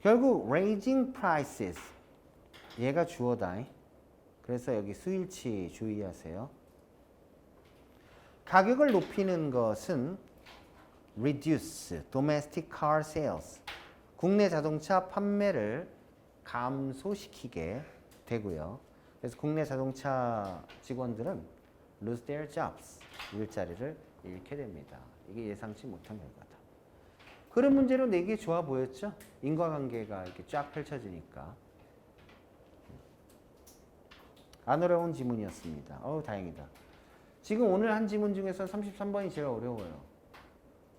결국 raising prices 얘가 주어다. 그래서 여기 수일치 주의하세요. 가격을 높이는 것은 reduce domestic car sales 국내 자동차 판매를 감소시키게 되고요. 그래서 국내 자동차 직원들은 lose their jobs 일자리를 잃게 됩니다. 이게 예상치 못한 결과다. 그런 문제로 내게 좋아 보였죠? 인과관계가 이렇게 쫙 펼쳐지니까. 안 어려운 지문이었습니다. 다행이다. 지금 오늘 한 지문 중에서 33번이 제일 어려워요.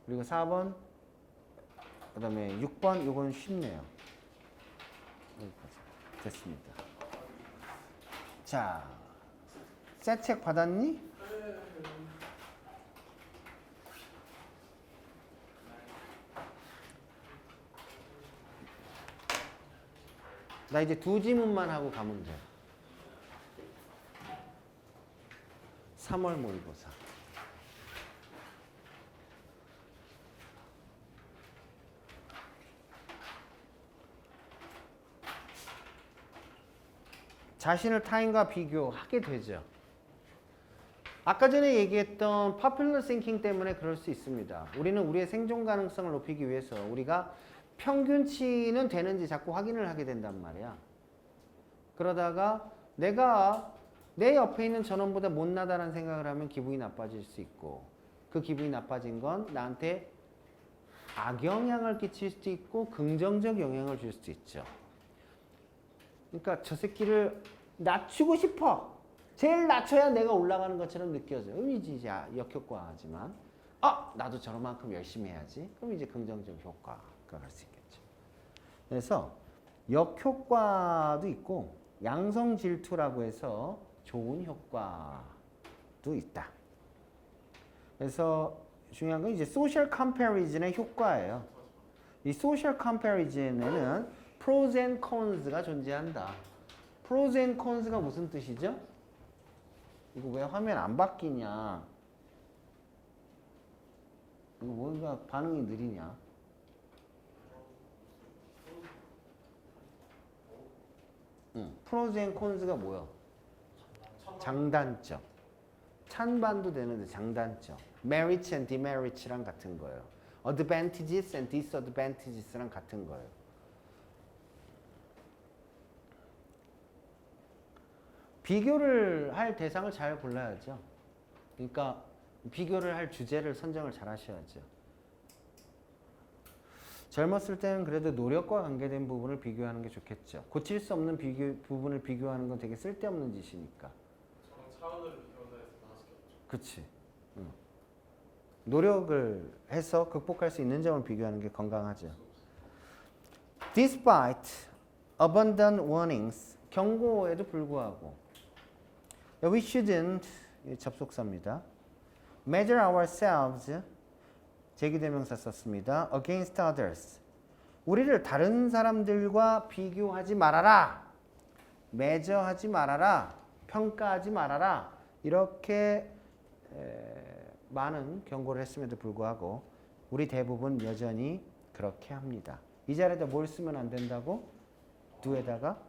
그리고 4번, 그 다음에 6번, 이건 쉽네요. 여기까지. 됐습니다. 자, 새 책 받았니? 나 이제 두 지문만 하고 가면 돼. 3월 모의고사. 자신을 타인과 비교하게 되죠. 아까 전에 얘기했던 popular thinking 때문에 그럴 수 있습니다. 우리는 우리의 생존 가능성을 높이기 위해서 우리가 평균치는 되는지 자꾸 확인을 하게 된단 말이야. 그러다가 내가 내 옆에 있는 저놈보다 못나다라는 생각을 하면 기분이 나빠질 수 있고 그 기분이 나빠진 건 나한테 악영향을 끼칠 수도 있고 긍정적 영향을 줄 수도 있죠. 그러니까 저 새끼를 낮추고 싶어. 제일 낮춰야 내가 올라가는 것처럼 느껴져. 이제 역효과지만 나도 저만큼 열심히 해야지. 그럼 이제 긍정적 효과가 갈 수 있겠죠. 그래서 역효과도 있고 양성 질투라고 해서 좋은 효과도 있다. 그래서 중요한 건 이제 소셜 컴패리즌의 효과예요. 이 소셜 컴패리즌에는 pros and cons가 존재한다. pros and cons가 무슨 뜻이죠? 이거 왜 화면 안 바뀌냐? 이거 뭔가 반응이 느리냐? pros and cons가 뭐야? 장단점. 찬반도 되는데 장단점. merits and demerits랑 같은 거예요. advantages and disadvantages랑 같은 거예요. 비교를 할 대상을 잘 골라야죠. 그러니까 비교를 할 주제를 선정을 잘 하셔야죠. 젊었을 때는 그래도 노력과 관계된 부분을 비교하는 게 좋겠죠. 고칠 수 없는 부분을 비교하는 건 되게 쓸데없는 짓이니까. 저랑 차은우를 비교한다 해서 나왔겠죠. 그치. 노력을 해서 극복할 수 있는 점을 비교하는 게 건강하죠. Despite abundant warnings, 경고에도 불구하고 We shouldn't, 접속사입니다. Measure ourselves, 제기대명사 썼습니다. Against others, 우리를 다른 사람들과 비교하지 말아라. 매저하지 말아라. 평가하지 말아라. 이렇게 많은 경고를 했음에도 불구하고 우리 대부분 여전히 그렇게 합니다. 이 자리에다 뭘 쓰면 안 된다고? do에다가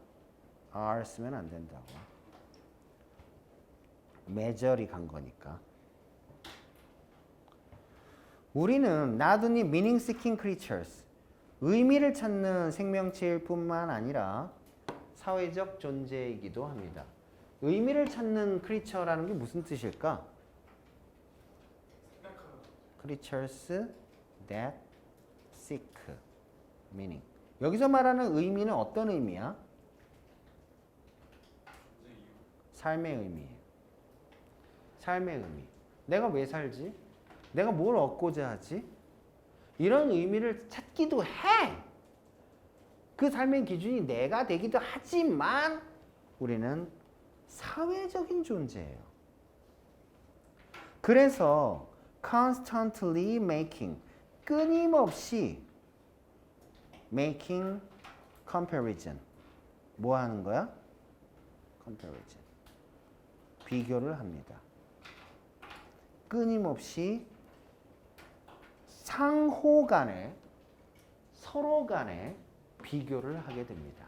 are 쓰면 안 된다고. measure이 간 거니까. 우리는 not only meaning-seeking creatures, 의미를 찾는 생명체일 뿐만 아니라 사회적 존재이기도 합니다. 의미를 찾는 creature라는 게 무슨 뜻일까? creatures that seek meaning. 여기서 말하는 의미는 어떤 의미야? 삶의 의미예요. 삶의 의미. 내가 왜 살지? 내가 뭘 얻고자 하지? 이런 의미를 찾기도 해. 그 삶의 기준이 내가 되기도 하지만 우리는 사회적인 존재예요. 그래서 constantly making, 끊임없이 making comparison. 뭐 하는 거야? comparison. 비교를 합니다. 끊임없이 상호 간에, 서로 간에 비교를 하게 됩니다.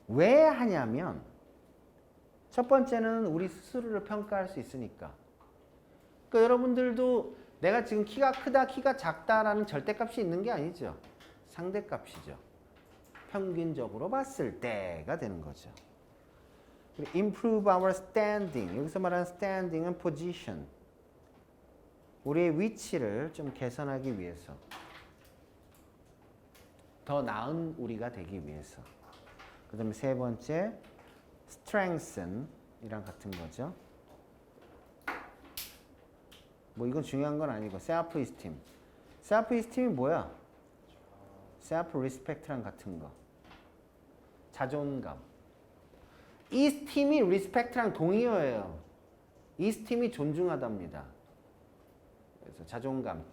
왜 하냐면 첫 번째는 우리 스스로를 평가할 수 있으니까. 그러니까 여러분들도 내가 지금 키가 크다, 키가 작다라는 절대값이 있는 게 아니죠. 상대값이죠. 평균적으로 봤을 때가 되는 거죠. improve our standing. 여기서 말하는 standing은 position. 우리의 위치를 좀 개선하기 위해서. 더 나은 우리가 되기 위해서. 그 다음에 세 번째, strengthen 이랑 같은 거죠. 뭐 이건 중요한 건 아니고 self-esteem. self-esteem이 뭐야? self-respect랑 같은 거. 자존감. esteem이 respect랑 동의어예요. esteem이 존중하답니다. 그래서 자존감,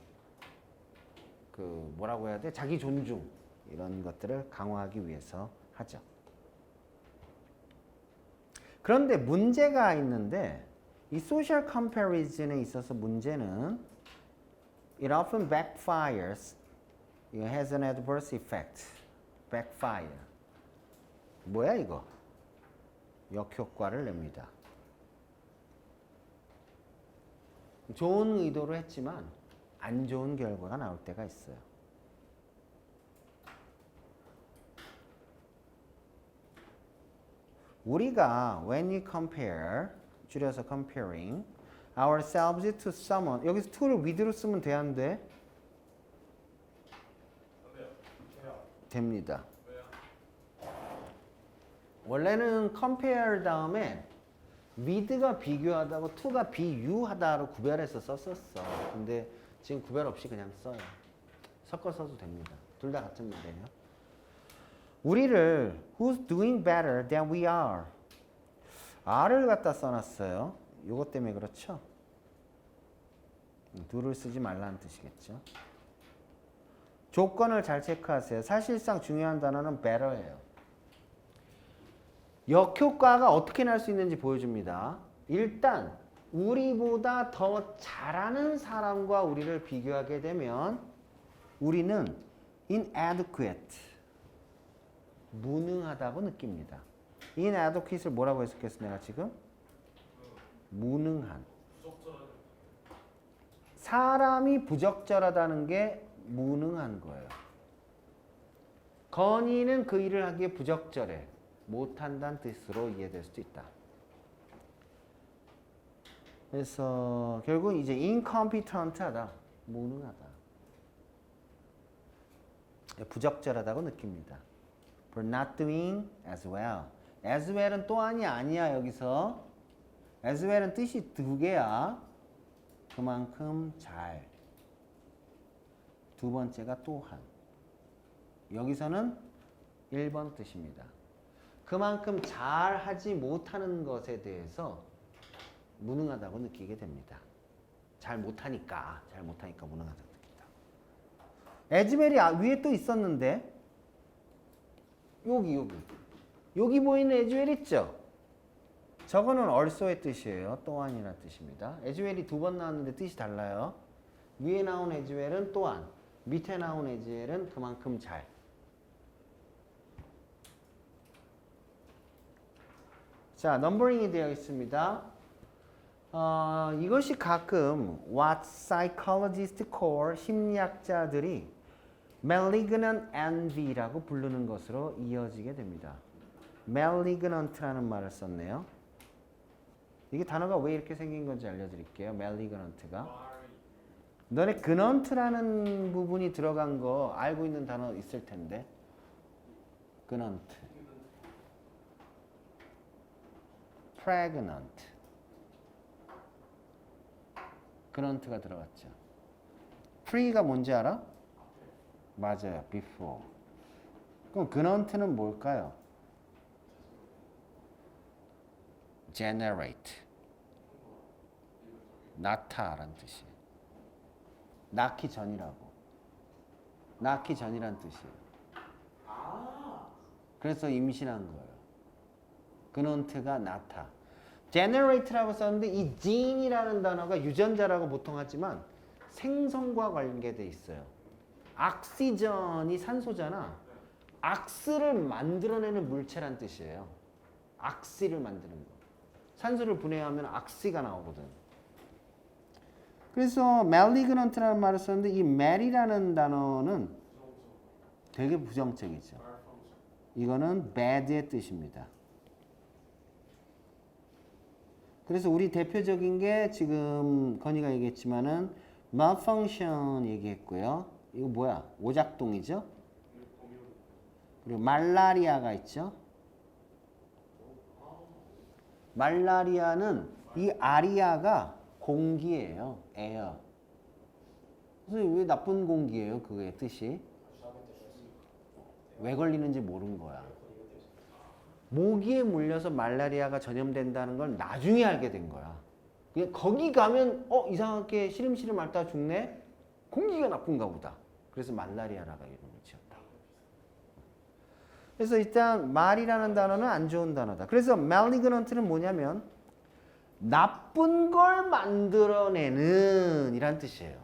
그 뭐라고 해야 돼? 자기 존중 이런 것들을 강화하기 위해서 하죠. 그런데 문제가 있는데 이 social comparison에 있어서 문제는 it often backfires. It has an adverse effect. backfire. 뭐야 이거? 역효과를 냅니다. 좋은 의도로 했지만 안 좋은 결과가 나올 때가 있어요. 우리가 when we compare, 줄여서 comparing ourselves to someone, 여기서 to를 with로 쓰면 돼, 안 돼? 됩니다. 원래는 compare 다음에 with가 비교하다고 to가 비유하다로 구별해서 썼었어. 근데 지금 구별 없이 그냥 써요. 섞어 써도 됩니다. 둘 다 같은 문제예요. 우리를 who's doing better than we are. are를 갖다 써놨어요. 요것 때문에 그렇죠? do를 쓰지 말라는 뜻이겠죠. 조건을 잘 체크하세요. 사실상 중요한 단어는 better예요. 역효과가 어떻게 날 수 있는지 보여줍니다. 일단 우리보다 더 잘하는 사람과 우리를 비교하게 되면 우리는 inadequate, 무능하다고 느낍니다. inadequate를 뭐라고 해석했어 내가 지금? 무능한. 부적절한. 사람이 부적절하다는 게 무능한 거예요. 건이는 그 일을 하기에 부적절해. 못한다는 뜻으로 이해될 수도 있다. 그래서 결국 이제 incompetent하다, 무능하다, 부적절하다고 느낍니다. For not doing as well. as well은 또한이 아니야. 여기서 as well은 뜻이 두 개야. 그만큼 잘. 두 번째가 또한. 여기서는 1번 뜻입니다. 그만큼 잘하지 못하는 것에 대해서 무능하다고 느끼게 됩니다. 잘 못하니까 무능하다고 느낀다. 에즈웰이 위에 또 있었는데 여기 보이는 에즈웰 있죠? 저거는 also의 뜻이에요. 또한이라는 뜻입니다. 에즈웰이 두 번 나왔는데 뜻이 달라요. 위에 나온 에즈웰은 또한, 밑에 나온 에즈웰은 그만큼 잘. 자, 넘버링이 되어 있습니다. 이것이 가끔 what psychologists call 심리학자들이 malignant envy라고 부르는 것으로 이어지게 됩니다. malignant라는 말을 썼네요. 이게 단어가 왜 이렇게 생긴 건지 알려드릴게요. malignant가. 너네 gnant라는 부분이 들어간 거 알고 있는 단어 있을 텐데. gnant. pregnant. gnant가 들어갔죠. pre가 뭔지 알아? 맞아요. before. 그럼 gnant는 뭘까요? generate. 낳다라는 뜻이에요. 낳기 전이라고. 낳기 전이라는 뜻이에요. 그래서 임신한 거예요. gnant가 낳다. generate라고 썼는데 이 gene이라는 단어가 유전자라고 보통 하지만 생성과 관계돼 있어요. 악시전이 산소잖아. 악스를 만들어내는 물체란 뜻이에요. 악시를 만드는 거. 산소를 분해하면 악시가 나오거든. 그래서 malignant라는 말을 썼는데 이 mal이라는 단어는 되게 부정적이죠. 이거는 bad의 뜻입니다. 그래서 우리 대표적인 게 지금 건이가 얘기했지만은 malfunction 얘기했고요. 이거 뭐야? 오작동이죠? 그리고 말라리아가 있죠? 말라리아는 이 아리아가 공기예요. air. 그래서 왜 나쁜 공기예요? 그게 뜻이? 왜 걸리는지 모르는 거야. 모기에 물려서 말라리아가 전염된다는 걸 나중에 알게 된 거야. 거기 가면 이상하게 시름시름 앓다가 죽네? 공기가 나쁜가 보다. 그래서 말라리아라가 이름을 지었다. 그래서 일단 말이라는 단어는 안 좋은 단어다. 그래서 malignant는 뭐냐면 나쁜 걸 만들어내는 이란 뜻이에요.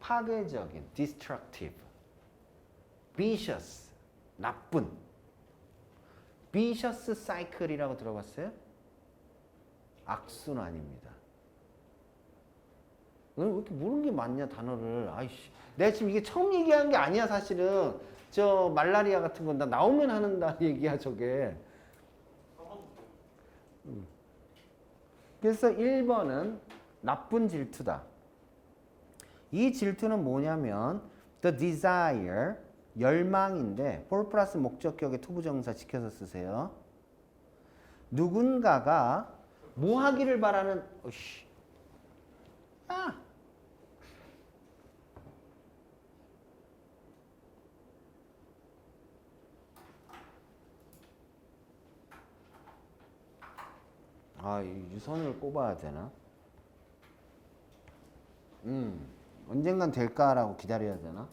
파괴적인, destructive, vicious, 나쁜. vicious cycle이라고 들어봤어요? 악순환입니다. 왜 이렇게 모르는 게 많냐 단어를. 아이씨, 내가 지금 이게 처음 얘기한 게 아니야 사실은. 저 말라리아 같은 건 나 나오면 하는다 얘기야 저게. 그래서 1번은 나쁜 질투다. 이 질투는 뭐냐면 the desire, 열망인데 for 플러스 목적격의 투부정사 지켜서 쓰세요. 누군가가 뭐 하기를 바라는 어씨. 아. 아, 이 유선을 꼽아야 되나? 언젠간 될까라고 기다려야 되나?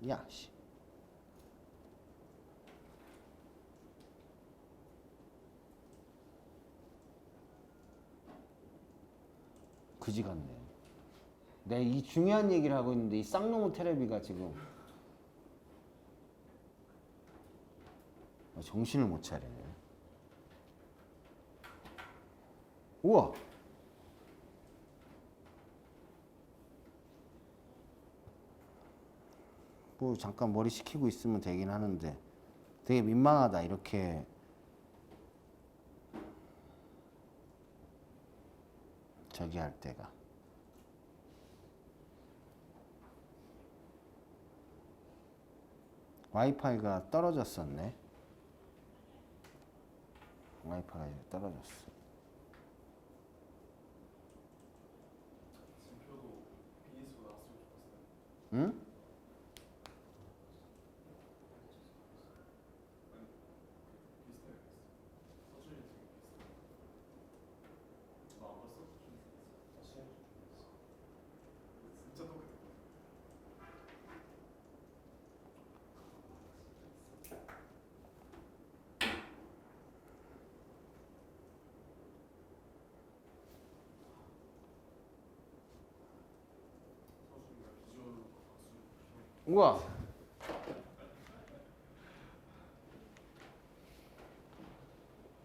야, 씨. 그지 같네. 내가 이 중요한 얘기를 하고 있는데 이 쌍놈의 테레비가 지금 정신을 못 차리네. 우와. 뭐 잠깐 머리 식히고 있으면 되긴 하는데 되게 민망하다 이렇게. 저기 할 때가. 와이파이가 떨어졌었네. 와이파이가 떨어졌어. 진표도 비니스로 나왔으면 좋겠어요. 응? 비슷해요. 서준이 되게 비슷해요. 너안 봤어? 진짜 똑같아. 서준이가 비주얼로 박수. 우와.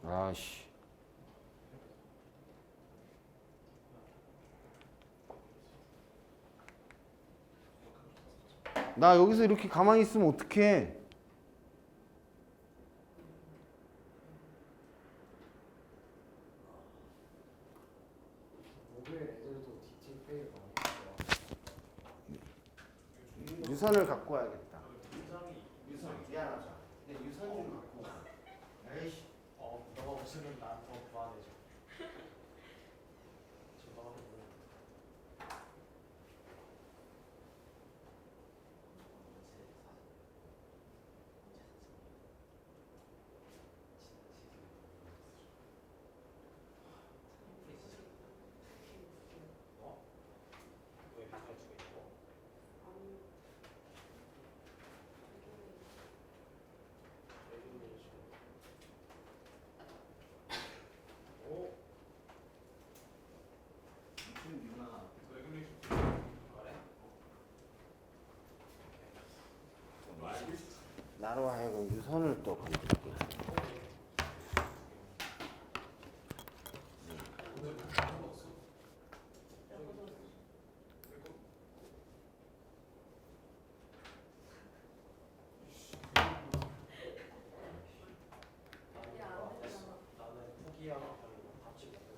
아씨. 나 여기서 이렇게 가만히 있으면 어떡해? 모빌 애들도 디테일 많이 했어요. 유선을 갖고 와야겠다. 굉장히 유선 미안하다. 근데 유선 좀 갖고 와. 에이씨. 너가 없으면 난 더 불안해져. 저 너한테 뭐야? 왜 비쌀 수가 있고? 오, 레귤레이션 그래? 나로 하여금 유선을 또 건드리게. 오늘 아무도 없어. 나는 포기하고 별로 같이 먹는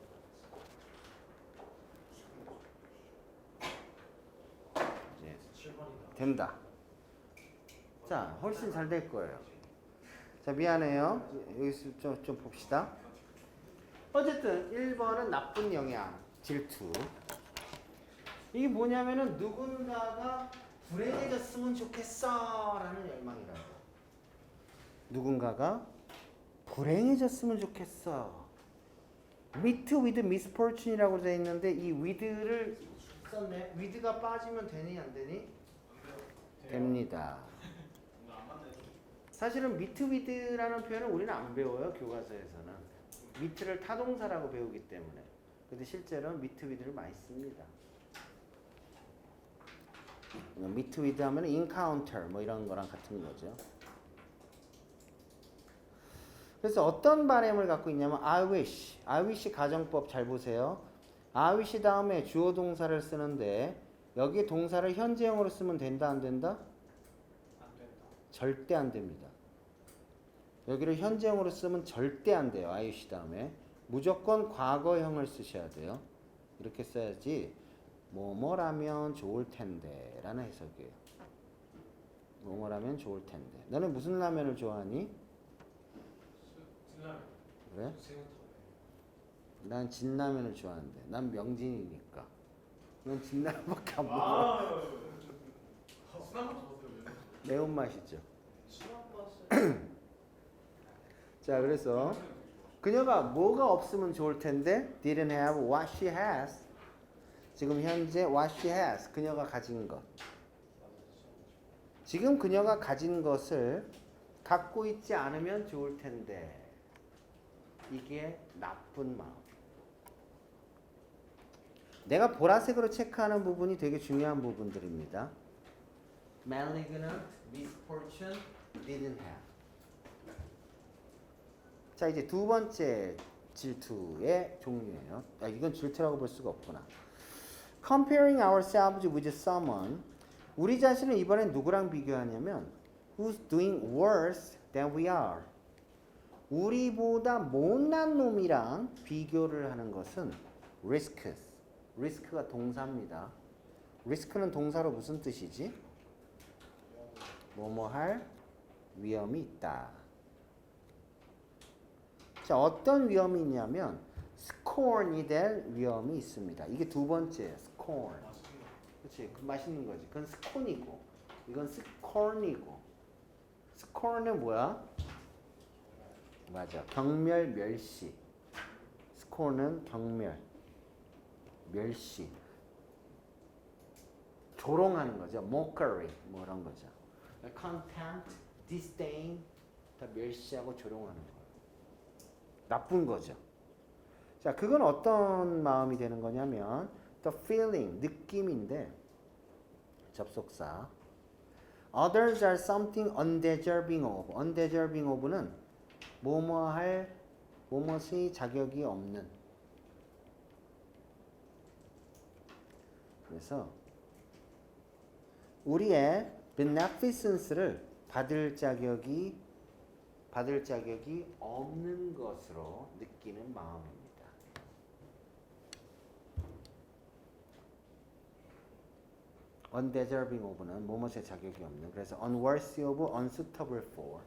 이제 7번이다. 된다. 자, 훨씬 잘 될 거예요. 자, 미안해요. 여기서 좀 봅시다. 어쨌든 1번은 나쁜 영향, 질투. 이게 뭐냐면은 누군가가 불행해졌으면 좋겠어 라는 열망이라고. 누군가가 불행해졌으면 좋겠어. meet with misfortune이라고 되어 있는데 이 with를 썼네. with가 빠지면 되니 안 되니? 됩니다. 사실은 meet with라는 표현을 우리는 안 배워요. 교과서에서는. meet를 타동사라고 배우기 때문에. 근데 실제로는 meet with를 많이 씁니다. meet with 하면 encounter 뭐 이런 거랑 같은 거죠. 그래서 어떤 바램을 갖고 있냐면 I wish 가정법 잘 보세요. I wish 다음에 주어 동사를 쓰는데 여기 동사를 현재형으로 쓰면 된다 안 된다? 안 된다. 절대 안 됩니다. 여기를 현재형으로 쓰면 절대 안 돼요. I wish 다음에 무조건 과거형을 쓰셔야 돼요. 이렇게 써야지 뭐뭐라면 좋을 텐데 라는 해석이에요. 뭐뭐라면 좋을 텐데. 너는 무슨 라면을 좋아하니? 신라면. 그래? 새우탕. 난 진라면을 좋아하는데. 난 명진이니까. 넌 진라면밖에 안 먹어. 와우. 순한 거 좋아하세요? 매운맛이죠. 신랑 맛은 자, 그래서 그녀가 뭐가 없으면 좋을 텐데 didn't have what she has. 지금 현재 what she has. 그녀가 가진 것. 지금 그녀가 가진 것을 갖고 있지 않으면 좋을 텐데 이게 나쁜 마음. 내가 보라색으로 체크하는 부분이 되게 중요한 부분들입니다. Malignant, misfortune, didn't have. 자, 이제 두 번째 질투의 종류예요. 이건 질투라고 볼 수가 없구나. Comparing ourselves with someone. 우리 자신을 이번엔 누구랑 비교하냐면 who's doing worse than we are. 우리보다 못난 놈이랑 비교를 하는 것은 risks. risk가 동사입니다. risk는 동사로 무슨 뜻이지? 뭐뭐 할 위험이 있다. 자, 어떤 위험이 있냐면 scorn이 될 위험이 있습니다. 이게 두 번째예요. scorn. 그렇지, 그 맛있는 거지. 그건 스콘이고, 이건 스corn이고. scorn은 뭐야? 맞아, 경멸, 멸시. scorn은 경멸, 멸시. 조롱하는 거죠. mockery, 뭐 이런 거죠. contempt, disdain, 다 멸시하고 조롱하는 거예요. 나쁜 거죠. 자, 그건 어떤 마음이 되는 거냐면 the feeling, 느낌인데 접속사 others are something undeserving of. undeserving of는 뭐뭐할 뭐뭇이 자격이 없는. 그래서 우리의 beneficence를 받을 자격이 없는 것으로 느끼는 마음입니다. undeserving of는 뭐뭇의 자격이 없는. 그래서 unworthy of, unsuitable for.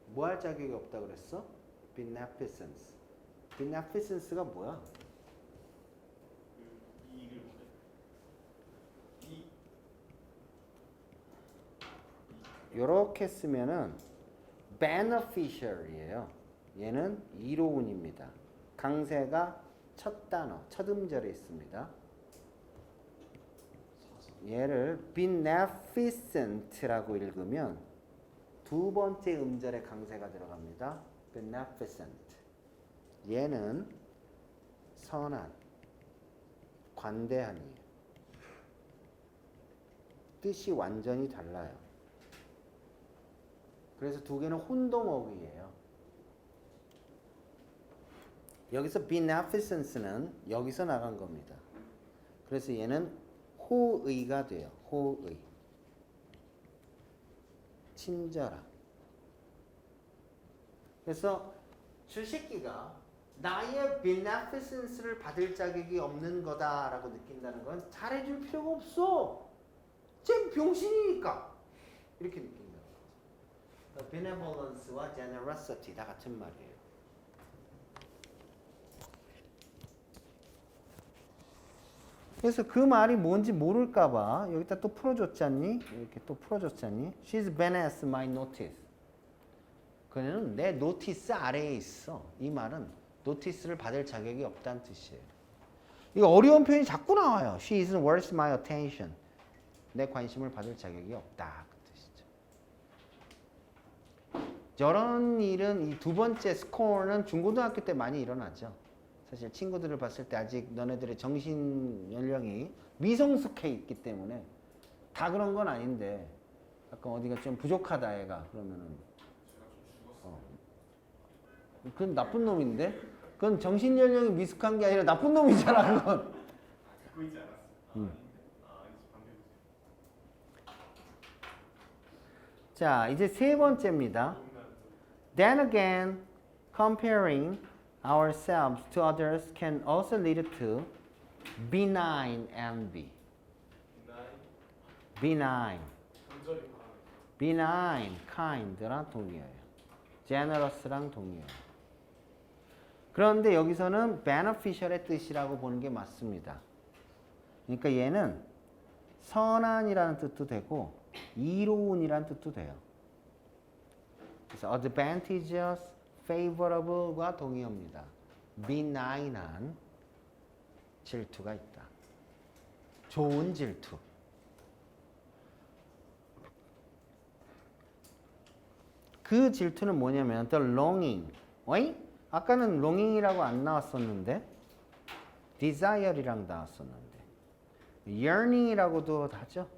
뭐 할 자격이 없다 그랬어? beneficence. beneficence가 뭐야? 이익을 보내. 요렇게 쓰면은 beneficiary예요. 얘는 이로운입니다. 강세가 첫 단어, 첫 음절에 있습니다. 얘를 beneficent라고 읽으면 두 번째 음절에 강세가 들어갑니다. beneficent. 얘는 선한, 관대한이에요. 뜻이 완전히 달라요. 그래서 두 개는 혼동어휘예요. 여기서 beneficence는 여기서 나간 겁니다. 그래서 얘는 호의가 돼요. 호의. 친절함. 그래서 주식기가 나의 beneficence를 받을 자격이 없는 거다라고 느낀다는 건 잘해줄 필요가 없어. 쟤 병신이니까. 이렇게 느낀다. benevolence와 generosity 다 같은 말이에요. 그래서 그 말이 뭔지 모를까봐 여기다 또 풀어줬잖니? 이렇게 또 풀어줬잖니? She's beneath my notice. 그녀는 내 노티스 아래에 있어. 이 말은 노티스를 받을 자격이 없다는 뜻이에요. 이거 어려운 표현이 자꾸 나와요. She isn't worth my attention. 내 관심을 받을 자격이 없다. 그 뜻이죠. 저런 일은 이 두 번째 스코어는 중고등학교 때 많이 일어나죠. 사실 친구들을 봤을 때 아직 너네들의 정신 연령이 미성숙해 있기 때문에 다 그런 건 아닌데 약간 어디가 좀 부족하다 애가 그러면은 그건 나쁜 놈인데 그건 정신 연령이 미숙한 게 아니라 나쁜 놈이잖아 그건. 듣고 있지 않았어. 아닌데. 아니지 방금. 자 이제 세 번째입니다. Then again, comparing ourselves to others can also lead to benign envy. 나이 benign. 간절히 바라는 benign, kind랑 동의어예요. generous랑 동의어예요. 그런데 여기서는 beneficial의 뜻이라고 보는 게 맞습니다. 그러니까 얘는 선한이라는 뜻도 되고 이로운이라는 뜻도 돼요. 그래서 advantageous, favorable과 동의어입니다. benign한 질투가 있다. 좋은 질투. 그 질투는 뭐냐면 the longing. 어이? 아까는 longing이라고 안 나왔었는데 desire이랑 나왔었는데 yearning이라고도 하죠.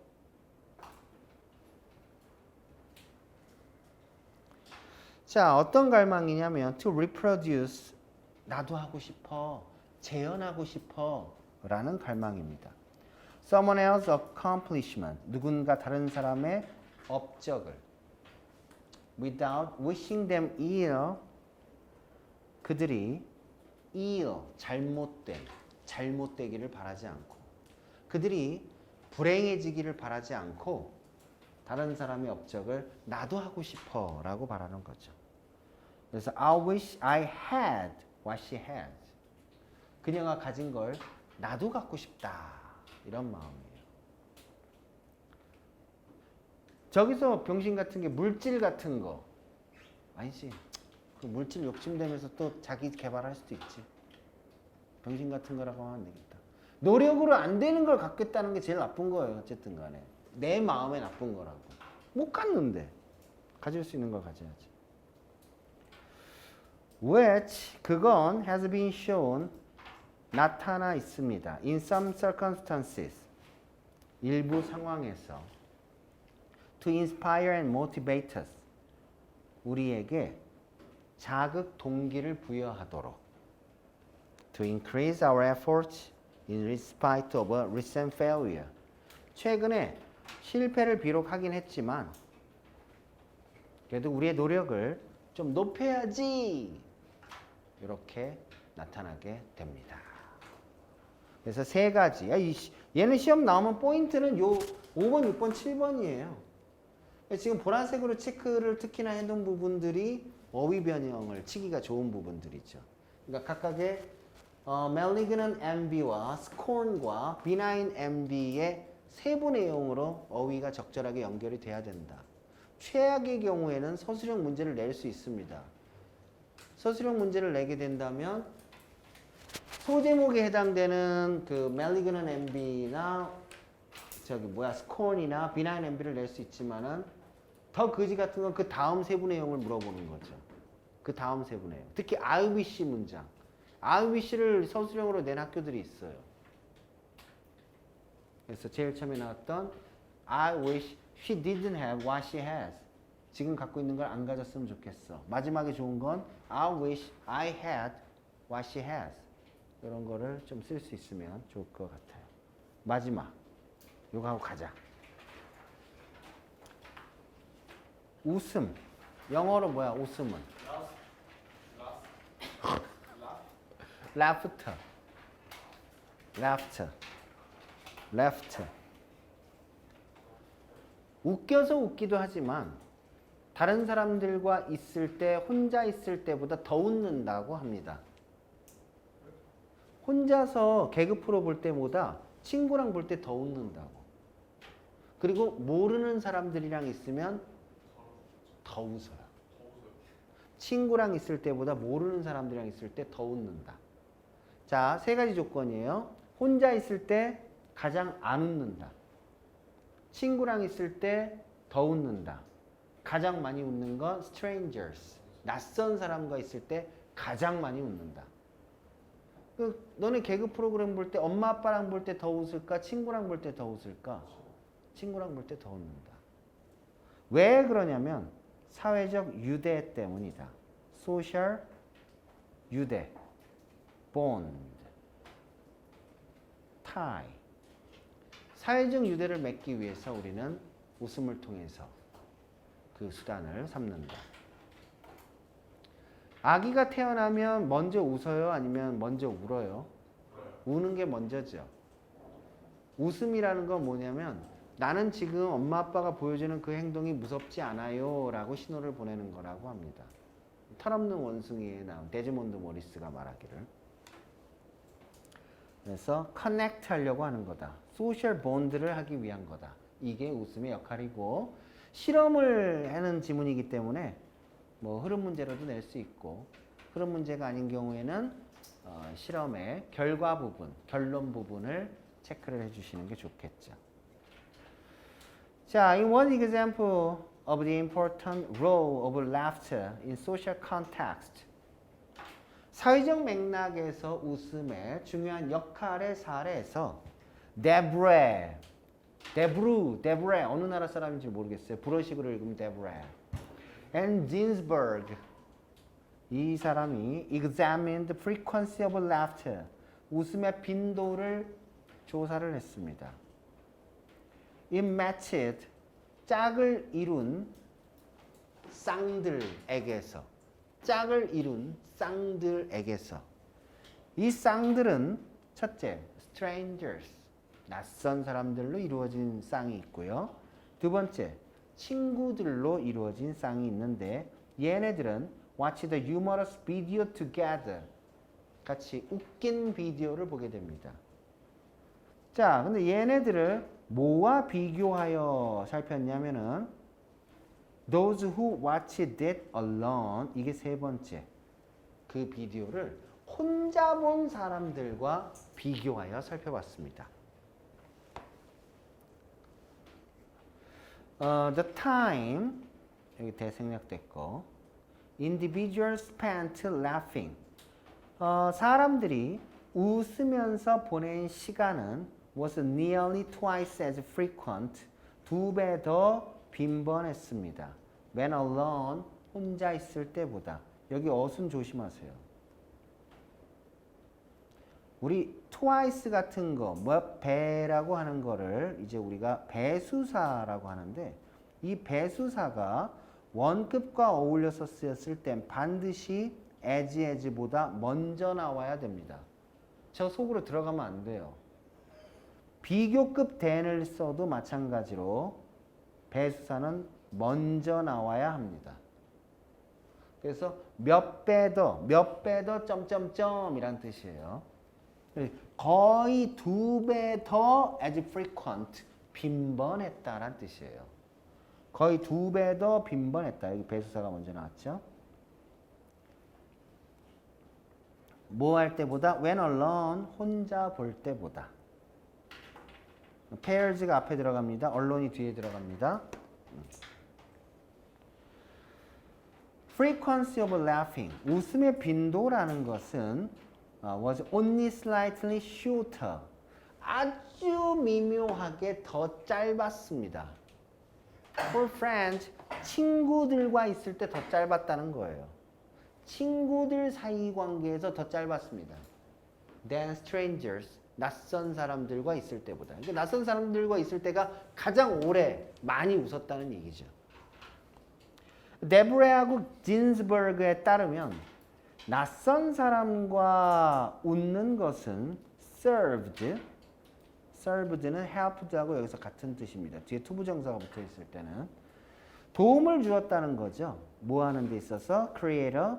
자, 어떤 갈망이냐면 to reproduce, 나도 하고 싶어, 재현하고 싶어 라는 갈망입니다. someone else's accomplishment, 누군가 다른 사람의 업적을 without wishing them ill, 그들이 ill, 잘못되기를 바라지 않고 그들이 불행해지기를 바라지 않고 다른 사람의 업적을 나도 하고 싶어 라고 바라는 거죠. 그래서 I wish I had what she has. 그녀가 가진 걸 나도 갖고 싶다. 이런 마음이에요. 저기서 병신 같은 게 물질 같은 거 아니지. 그 물질 욕심되면서 또 자기 개발할 수도 있지. 병신 같은 거라고 하면 안 되겠다. 노력으로 안 되는 걸 갖겠다는 게 제일 나쁜 거예요. 어쨌든 간에. 내 마음에 나쁜 거라고. 못 갖는데. 가질 수 있는 걸 가져야지. Which, 그건 has been shown, 나타나 있습니다. In some circumstances, 일부 상황에서 to inspire and motivate us, 우리에게 자극 동기를 부여하도록 to increase our efforts in respite of a recent failure. 최근에 실패를 비록 하긴 했지만 그래도 우리의 노력을 좀 높여야지 이렇게 나타나게 됩니다. 그래서 세 가지. 얘는 시험 나오면 포인트는 요 5번, 6번, 7번이에요. 지금 보라색으로 체크를 특히나 해둔 부분들이 어휘 변형을 치기가 좋은 부분들이죠. 그러니까 각각의 malignant envy와 scorn과 benign envy의 세부 내용으로 어휘가 적절하게 연결이 돼야 된다. 최악의 경우에는 서술형 문제를 낼 수 있습니다. 서술형 문제를 내게 된다면 소제목에 해당되는 그 malignant envy나 scorn이나 benign envy를 낼 수 있지만은 더 거지 같은 건 그 다음 세부 내용을 물어보는 거죠. 그 다음 세부 내용. 특히 I wish 문장. I wish를 서술형으로 낸 학교들이 있어요. 그래서 제일 처음에 나왔던 I wish she didn't have what she has. 지금 갖고 있는 걸 안 가졌으면 좋겠어. 마지막에 좋은 건 I wish I had what she has. 이런 거를 좀 쓸 수 있으면 좋을 것 같아요. 마지막. 요거 하고 가자. 웃음. 영어로 뭐야? 웃음은? laughter. 웃겨서 웃기도 하지만 다른 사람들과 있을 때, 혼자 있을 때보다 더 웃는다고 합니다. 혼자서 개그 프로 볼 때보다 친구랑 볼 때 더 웃는다고. 그리고 모르는 사람들이랑 있으면 더 웃어요. 친구랑 있을 때보다 모르는 사람들이랑 있을 때 더 웃는다. 자, 세 가지 조건이에요. 혼자 있을 때 가장 안 웃는다. 친구랑 있을 때 더 웃는다. 가장 많이 웃는 건 strangers. 낯선 사람과 있을 때 가장 많이 웃는다. 너네 개그 프로그램 볼 때 엄마 아빠랑 볼 때 더 웃을까? 친구랑 볼 때 더 웃을까? 친구랑 볼 때 더 웃는다. 왜 그러냐면 사회적 유대 때문이다. social 유대, bond, tie. 사회적 유대를 맺기 위해서 우리는 웃음을 통해서 그 수단을 삼는다. 아기가 태어나면 먼저 웃어요? 아니면 먼저 울어요? 우는 게 먼저죠. 웃음이라는 건 뭐냐면 나는 지금 엄마 아빠가 보여주는 그 행동이 무섭지 않아요 라고 신호를 보내는 거라고 합니다. 철없는 원숭이에 나온 데즈몬드 모리스가 말하기를. 그래서 커넥트 하려고 하는 거다. 소셜 본드를 하기 위한 거다. 이게 웃음의 역할이고, 실험을 하는 지문이기 때문에 뭐 흐름 문제로도 낼 수 있고, 흐름 문제가 아닌 경우에는 실험의 결과 부분, 결론 부분을 체크를 해주시는 게 좋겠죠. 자, in one example of the important role of laughter in social context. 사회적 맥락에서 웃음의 중요한 역할의 사례에서 데브레 어느 나라 사람인지 모르겠어요. 불어식으로 읽으면 데브레 and Ginsberg 이 사람이 examined the frequency of laughter 웃음의 빈도를 조사를 했습니다. It matched 짝을 이룬 쌍들에게서 이 쌍들은 첫째 strangers 낯선 사람들로 이루어진 쌍이 있고요. 두 번째 친구들로 이루어진 쌍이 있는데 얘네들은 watch the humorous video together 같이 웃긴 비디오를 보게 됩니다. 자, 근데 얘네들을 뭐와 비교하여 살폈냐면은 those who watched it alone 이게 세 번째 그 비디오를 혼자 본 사람들과 비교하여 살펴봤습니다. The time 여기 대생략됐고 individuals spent laughing 사람들이 웃으면서 보낸 시간은 was nearly twice as frequent 두 배 더 빈번했습니다. when alone 혼자 있을 때보다. 여기 어순 조심하세요. 우리 twice 같은 거, 몇 배라고 하는 거를 이제 우리가 배수사라고 하는데 이 배수사가 원급과 어울려서 쓰였을 땐 반드시 as보다 먼저 나와야 됩니다. 저 속으로 들어가면 안 돼요. 비교급 than을 써도 마찬가지로 배수사는 먼저 나와야 합니다. 그래서 몇 배 더 점점점이란 뜻이에요. 거의 두 배 더 as frequent 빈번했다란 뜻이에요. 거의 두 배 더 빈번했다. 여기 배수사가 먼저 나왔죠. 뭐 할 때보다 when alone 혼자 볼 때보다. pairs가 앞에 들어갑니다. allone이 뒤에 들어갑니다. frequency of laughing 웃음의 빈도라는 것은 was only slightly shorter 아주 미묘하게 더 짧았습니다. for friends 친구들과 있을 때 더 짧았다는 거예요. 친구들 사이 관계에서 더 짧았습니다. than strangers 낯선 사람들과 있을 때보다. 그러니까 낯선 사람들과 있을 때가 가장 오래 많이 웃었다는 얘기죠. 데브레하고 진스버그에 따르면 낯선 사람과 웃는 것은 served는 helped하고 여기서 같은 뜻입니다. 뒤에 투부정사가 붙어 있을 때는 도움을 주었다는 거죠. 뭐 하는 데 있어서 create a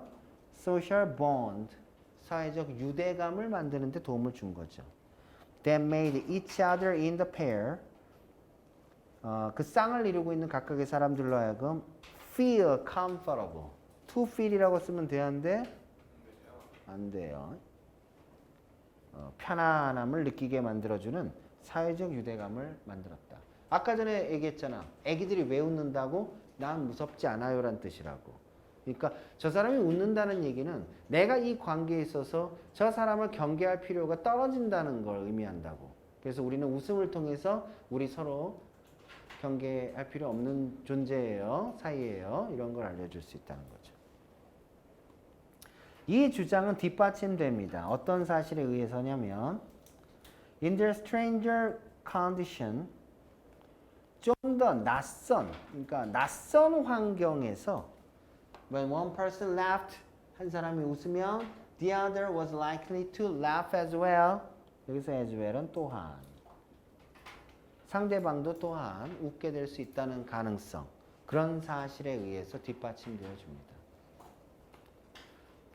social bond 사회적 유대감을 만드는 데 도움을 준 거죠. That made each other in the pair 그 쌍을 이루고 있는 각각의 사람들로 하여금 feel comfortable. to feel이라고 쓰면 되는데 안 돼요. 편안함을 느끼게 만들어주는 사회적 유대감을 만들었다. 아까 전에 얘기했잖아. 애기들이 왜 웃는다고? 난 무섭지 않아요 라는 뜻이라고. 그러니까 저 사람이 웃는다는 얘기는 내가 이 관계에 있어서 저 사람을 경계할 필요가 떨어진다는 걸 의미한다고. 그래서 우리는 웃음을 통해서 우리 서로 경계할 필요 없는 존재예요. 사이예요. 이런 걸 알려줄 수 있다는 거죠. 이 주장은 뒷받침됩니다. 어떤 사실에 의해서냐면 In their stranger condition 좀 더 낯선, 그러니까 낯선 환경에서 When one person laughed, 한 사람이 웃으면 The other was likely to laugh as well. 여기서 as well은 또한. 상대방도 또한 웃게 될 수 있다는 가능성. 그런 사실에 의해서 뒷받침되어 줍니다.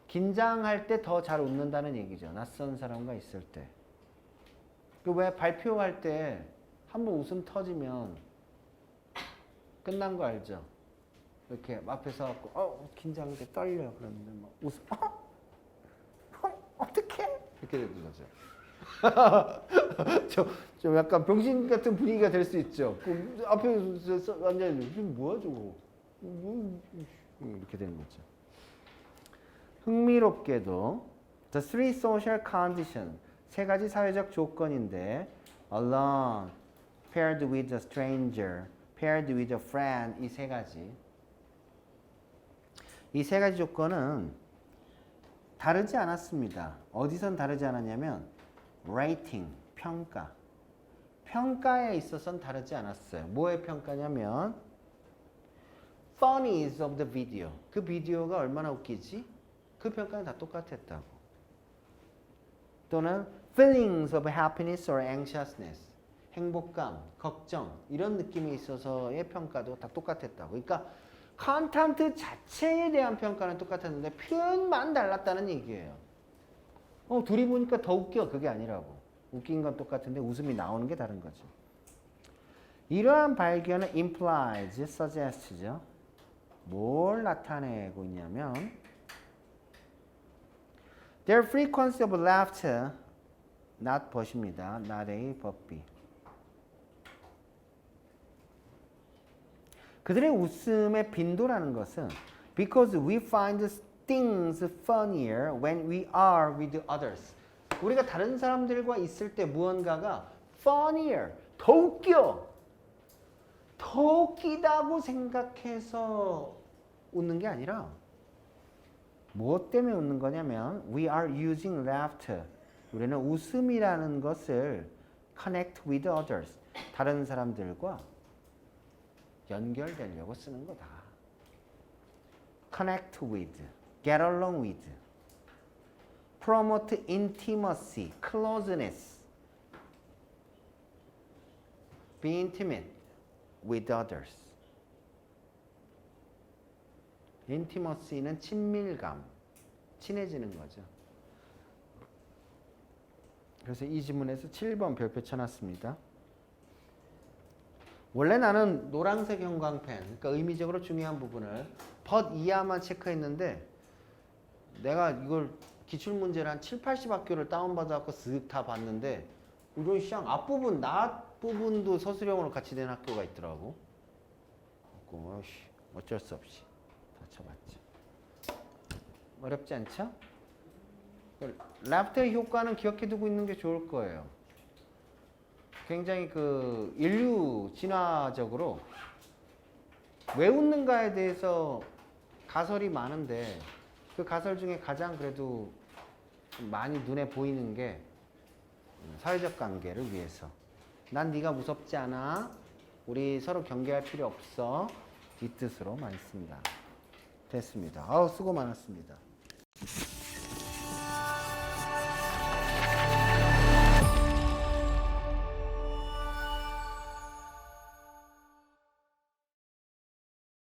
긴장할 때 더 잘 웃는다는 얘기죠. 낯선 사람과 있을 때. 왜 발표할 때 한번 웃음 터지면 끝난 거 알죠? 이렇게 앞에서 갖고 긴장돼 떨려 그러는데 막 웃음 어떡해? 이렇게 되는 거죠. 좀 약간 병신 같은 분위기가 될 수 있죠. 그 앞에 앉아있는 지금 뭐야 저거? 이렇게 되는 거죠. 흥미롭게도 the three social conditions 세 가지 사회적 조건인데 alone, paired with a stranger, paired with a friend 이 세 가지 조건은 다르지 않았습니다. 어디선 다르지 않았냐면 rating, 평가에 있어서는 다르지 않았어요. 뭐의 평가냐면 funniness of the video. 그 비디오가 얼마나 웃기지? 그 평가는 다 똑같았다고. 또는 feelings of happiness or anxiousness. 행복감, 걱정 이런 느낌이 있어서의 평가도 다 똑같았다고. 그러니까 컨텐트 자체에 대한 평가는 똑같았는데 표현만 달랐다는 얘기예요. 둘이 보니까 더 웃겨. 그게 아니라고. 웃긴 건 똑같은데 웃음이 나오는 게 다른 거죠. 이러한 발견은 implies, suggests죠. 뭘 나타내고 있냐면 their frequency of laughter, not 벗입니다. not A, but B. 그들의 웃음의 빈도라는 것은 because we find things funnier when we are with others. 우리가 다른 사람들과 있을 때 무언가가 funnier, 더 웃겨. 더 웃기다고 생각해서 웃는 게 아니라 무엇 때문에 웃는 거냐면 we are using laughter. 우리는 웃음이라는 것을 connect with others. 다른 사람들과 연결되려고 쓰는 거다. connect with, get along with, promote intimacy, closeness, be intimate with others. intimacy는 친밀감, 친해지는 거죠. 그래서 이 지문에서 7번 별표 쳐놨습니다. 원래 나는 노란색 형광펜, 그러니까 의미적으로 중요한 부분을 but 이하만 체크했는데 내가 이걸 기출문제를 한 7, 80학교를 다운받아갖고 쓱 다 봤는데 이런 시장 앞부분, 나부분도 서술형으로 같이 된 학교가 있더라고. 어쩔 수 없이 다 쳐봤죠. 어렵지 않죠? 라프터의 효과는 기억해두고 있는 게 좋을 거예요. 굉장히 그 인류 진화적으로 왜 웃는가에 대해서 가설이 많은데 그 가설 중에 가장 그래도 많이 눈에 보이는 게 사회적 관계를 위해서. 난 네가 무섭지 않아. 우리 서로 경계할 필요 없어. 이 뜻으로 많이 씁니다. 됐습니다. 수고 많았습니다.